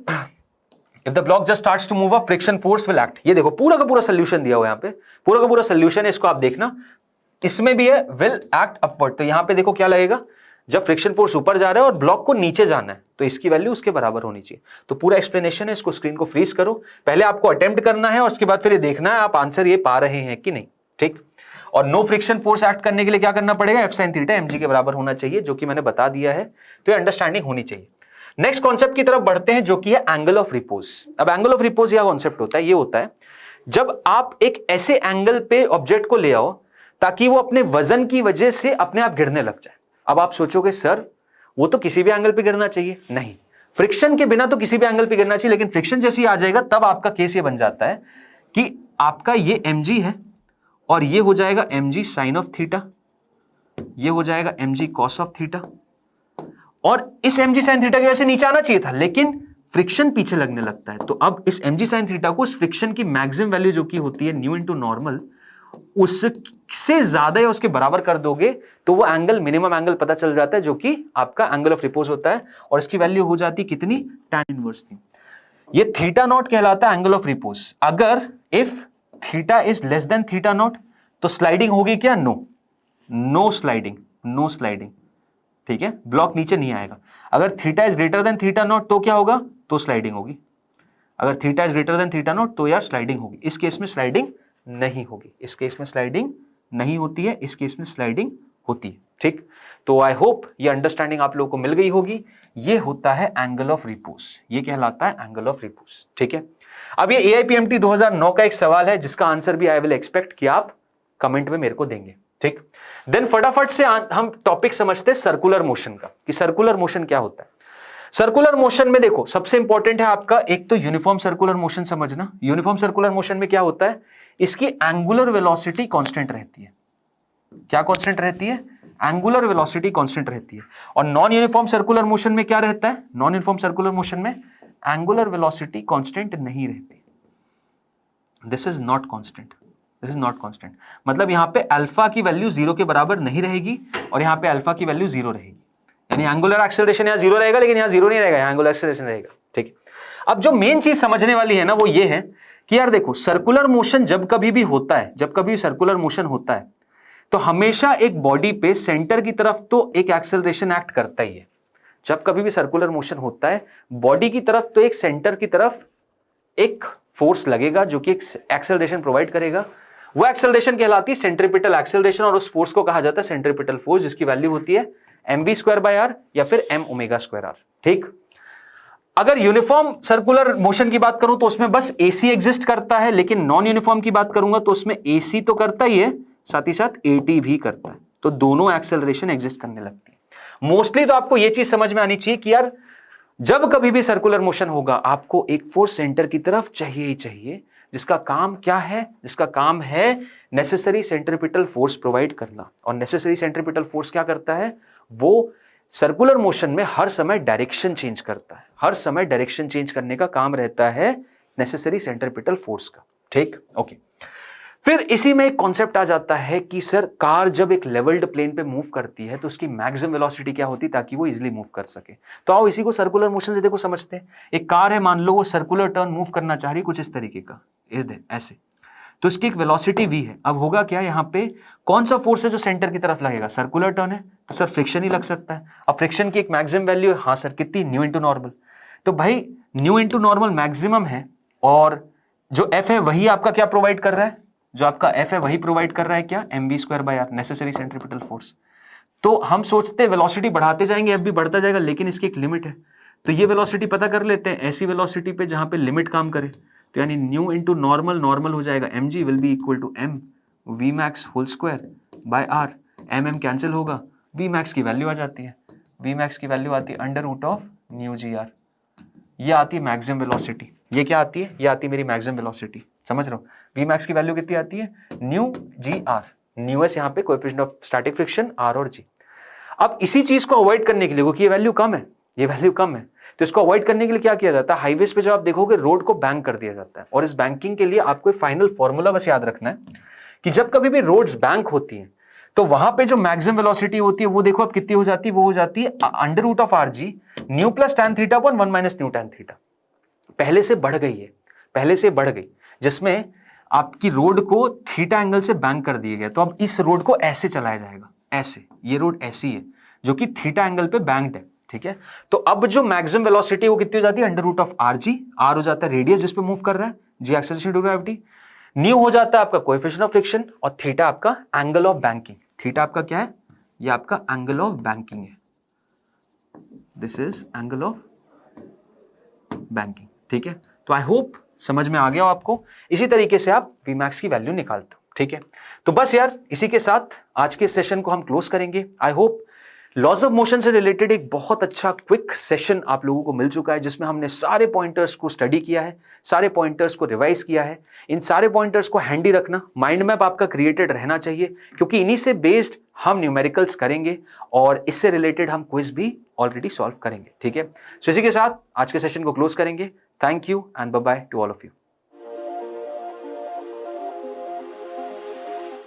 if the block just starts to move up friction force will act. ये देखो पूरा का पूरा सोल्यूशन दिया हुआ है, यहाँ पे पूरा का पूरा सोल्यूशन है, इसको आप देखना, इसमें भी है विल एक्ट अपवर्ड। तो यहां पे देखो क्या लगेगा, जब फ्रिक्शन फोर्स ऊपर जा रहा है और ब्लॉक को नीचे जाना है तो इसकी वैल्यू उसके बराबर होनी चाहिए। तो पूरा एक्सप्लेनेशन है, इसको स्क्रीन को फ्रीज करो, पहले आपको अटेम्प्ट करना है और उसके बाद फिर ये देखना है आप आंसर ये पा रहे हैं कि नहीं। ठीक। और नो फ्रिक्शन फोर्स एक्ट करने के लिए क्या करना पड़ेगा, एफ साइन थीटा mg के बराबर होना चाहिए, जो कि मैंने बता दिया है, तो ये अंडरस्टैंडिंग होनी चाहिए। नेक्स्ट कॉन्सेप्ट की तरफ बढ़ते हैं, जो कि है एंगल ऑफ रिपोज। अब एंगल ऑफ रिपोज यह कॉन्सेप्ट होता है, ये होता है जब आप एक ऐसे एंगल पे ऑब्जेक्ट को ले आओ ताकि वो अपने वजन की वजह से अपने आप गिरने लग जाए। अब आप सोचोगे सर वो तो किसी भी एंगल पे गिरना चाहिए, नहीं, फ्रिक्शन के बिना तो किसी भी एंगल पे गिरना चाहिए, लेकिन फ्रिक्शन जैसे ही आ जाएगा तब आपका केस ये बन जाता है कि आपका ये mg है और ये हो जाएगा mg साइन ऑफ थीटा, ये हो जाएगा mg कॉस ऑफ थीटा, और इस mg साइन थीटा की वजह से नीचे आना चाहिए था, लेकिन फ्रिक्शन पीछे लगने लगता है। तो अब इस mg साइन थीटा को इस फ्रिक्शन की मैक्सिमम वैल्यू जो कि होती है न्यू इनटू नॉर्मल, उससे ज्यादा या उसके बराबर कर दोगे तो वो एंगल मिनिमम एंगल पता चल जाता है, जो कि आपका एंगल ऑफ रिपोज होता है, और इसकी वैल्यू हो जाती है कितनी, tan इनवर्स थी। ये थीटा नॉट कहलाता है एंगल ऑफ रिपोज। अगर if theta is less than theta naught तो स्लाइडिंग होगी क्या, नो स्लाइडिंग, नो स्लाइडिंग, ठीक है, ब्लॉक नीचे नहीं आएगा। अगर theta is greater than theta naught तो क्या होगा, तो स्लाइडिंग होगी। अगर theta is greater than theta naught तो यार स्लाइडिंग होगी। इस केस में स्लाइडिंग नहीं होगी, इस केस में स्लाइडिंग नहीं होती है, इस केस में स्लाइडिंग होती है, ठीक। तो आई होप ये अंडरस्टैंडिंग आप लोगों को मिल गई होगी। ये होता है एंगल ऑफ रिपोज, ये कहलाता है एंगल ऑफ रिपोज, ठीक है। अब ये AIPMT 2009 का एक सवाल है जिसका आंसर भी आई विल एक्सपेक्ट कि आप कमेंट में मेरे को देंगे, ठीक। देन फटाफट से हम टॉपिक समझते हैं सर्कुलर मोशन का, कि सर्कुलर मोशन क्या होता है। सर्कुलर मोशन में देखो सबसे इंपॉर्टेंट है आपका एक तो यूनिफॉर्म सर्कुलर मोशन समझना। यूनिफॉर्म सर्कुलर मोशन में क्या होता है, इसकी एंगुलर वेलोसिटी कांस्टेंट रहती है। क्या कांस्टेंट रहती है, एंगुलर वेलोसिटी कांस्टेंट रहती है। और नॉन यूनिफॉर्म सर्कुलर मोशन में क्या रहता है, नॉन यूनिफॉर्म सर्कुलर मोशन में एंगुलर वेलोसिटी कांस्टेंट नहीं रहती। This is not constant, this is not constant, मतलब यहां पे अल्फा की वैल्यू 0 के बराबर नहीं रहेगी और यहां पे अल्फा की वैल्यू 0 रहेगी, यानी एंगुलर एक्सेलरेशन यहां 0 रहेगा, लेकिन यहां 0 नहीं रहेगा, यहां एंगुलर एक्सेलरेशन रहेगा, ठीक है। अब जो मेन चीज समझने वाली है ना वो ये है कि यार देखो सर्कुलर मोशन जब कभी भी होता है, जब कभी सर्कुलर मोशन होता है तो हमेशा एक बॉडी पे सेंटर की तरफ तो एक एक्सेलरेशन एक्ट करता ही है। जब कभी भी सर्कुलर मोशन होता है बॉडी की तरफ तो एक सेंटर की तरफ एक फोर्स लगेगा जो कि एक एक्सेलरेशन प्रोवाइड करेगा। वो एक्सेलरेशन कहलाती है सेंट्रीपिटल एक्सेलरेशन, और उस फोर्स को कहा जाता है सेंट्रीपिटल फोर्स, जिसकी वैल्यू होती है mv²/r या फिर m⍵²r, ठीक। अगर यूनिफॉर्म सर्कुलर मोशन की बात करूं तो उसमें बस AC एग्जिस्ट करता है, लेकिन नॉन यूनिफॉर्म की बात करूंगा तो उसमें AC तो करता ही है, साथ ही साथ AT भी करता है, तो दोनों एक्सेलरेशन एग्जिस्ट करने लगती है। मोस्टली तो आपको यह चीज समझ में आनी चाहिए कि यार जब कभी भी सर्कुलर मोशन होगा आपको एक फोर्स सेंटर की तरफ चाहिए ही चाहिए, जिसका काम क्या है, जिसका काम है नेसेसरी सेंट्रीपिटल फोर्स प्रोवाइड करना। और नेसेसरी सेंट्रीपिटल फोर्स क्या करता है, वो सर्कुलर मोशन में हर समय डायरेक्शन चेंज करता है, हर समय डायरेक्शन चेंज करने का काम रहता है नेसेसरी सेंट्रीपिटल फोर्स का, ठीक, ओके। फिर इसी में एक कॉन्सेप्ट आ जाता है कि सर कार जब एक लेवल्ड प्लेन पे मूव करती है तो उसकी मैक्सिमम वेलोसिटी क्या होती है ताकि वो इजीली मूव कर सके। तो आओ इसी को सर्कुलर मोशन से देखो समझते हैं। एक कार है, मान लो वो सर्कुलर टर्न मूव करना चाह रही है कुछ इस तरीके का, ऐसे, तो इसकी एक वेलोसिटी v है। अब होगा क्या, यहाँ पे कौन सा फोर्स है जो सेंटर की तरफ लगेगा, सर्कुलर टर्न है, तो सर फ्रिक्शन ही लग सकता है। अब फ्रिक्शन की एक मैक्सिमम वैल्यू है, हाँ सर कितनी, न्यू इंटू नॉर्मल। तो भाई न्यू इंटू नॉर्मल मैक्सिमम है, और जो f है वही आपका क्या प्रोवाइड कर रहा है, जो आपका f है वही प्रोवाइड कर रहा है क्या, mv²/r, नेसेसरी सेंट्रीपिटल फोर्स। तो हम सोचते हैं वेलोसिटी बढ़ाते जाएंगे, f भी बढ़ता जाएगा, लेकिन इसकी एक लिमिट है। तो ये वेलोसिटी पता कर लेते हैं, ऐसी वेलोसिटी पे जहां पे लिमिट काम करे, तो यानी न्यू इंटू नॉर्मल, नॉर्मल हो जाएगा mg will be equal to m vmax² m cancel होगा, vmax की वैल्यू आ जाती है, vmax की वैल्यू आती है √μgr। ये आती है मैक्सिमम वेलोसिटी। ये क्या आती है, ये आती है मेरी मैक्सिमम वेलोसिटी, समझ रहे हो। vmax की वैल्यू कितनी आती है, μgr, न्यूएस यहाँ पे coefficient of static friction r और g। अब इसी चीज को अवॉइड करने के लिए, क्योंकि ये वैल्यू कम है, ये वैल्यू कम है, तो इसको अवॉइड करने के लिए क्या किया जाता है, हाईवेज पे जब आप देखोगे रोड को बैंक कर दिया जाता है। और इस बैंकिंग के लिए आपको फाइनल फॉर्मूला बस याद रखना है कि जब कभी भी रोड्स बैंक होती हैं तो वहां पे जो मैक्सिमम वेलोसिटी होती है वो देखो अब कितनी हो जाती है, वो हो जाती है √rg new plus tan theta upon 1 minus new tan theta. पहले से बढ़ गई है, पहले से बढ़ गई, जिसमें आपकी रोड को थीटा एंगल से बैंक कर दिया गया। तो अब इस रोड को ऐसे चलाया जाएगा, ऐसे, ये रोड ऐसी है जो कि थीटा एंगल पे बैंक्ड है, ठीक है। तो अब जो मैक्सिमम वेलोसिटी वो कितनी हो जाती है, √rg, r हो जाता है रेडियस जिस पे मूव कर रहा है, g acceleration due to gravity, mu हो जाता है आपका कोएफिशिएंट ऑफ फ्रिक्शन और थीटा आपका एंगल ऑफ बैंकिंग। थीटा आपका क्या है? ये आपका एंगल ऑफ बैंकिंग है। This is angle of banking. ठीक है, तो आई होप समझ में आ गया हो आपको। इसी तरीके से आप Vmax की वैल्यू निकालते हो। ठीक है, तो बस यार इसी के साथ आज के सेशन को हम क्लोज करेंगे। I hope laws of motion से रिलेटेड एक बहुत अच्छा क्विक सेशन आप लोगों को मिल चुका है, जिसमें हमने सारे पॉइंटर्स को स्टडी किया है, सारे पॉइंटर्स को रिवाइज किया है। इन सारे पॉइंटर्स को हैंडी रखना, माइंड मैप आपका क्रिएटेड रहना चाहिए, क्योंकि इन्हीं से बेस्ड हम न्यूमेरिकल्स करेंगे और इससे रिलेटेड हम क्विज भी ऑलरेडी सॉल्व करेंगे। ठीक है, सो इसी के साथ आज के सेशन को क्लोज करेंगे। Thank you and bye bye to all of you.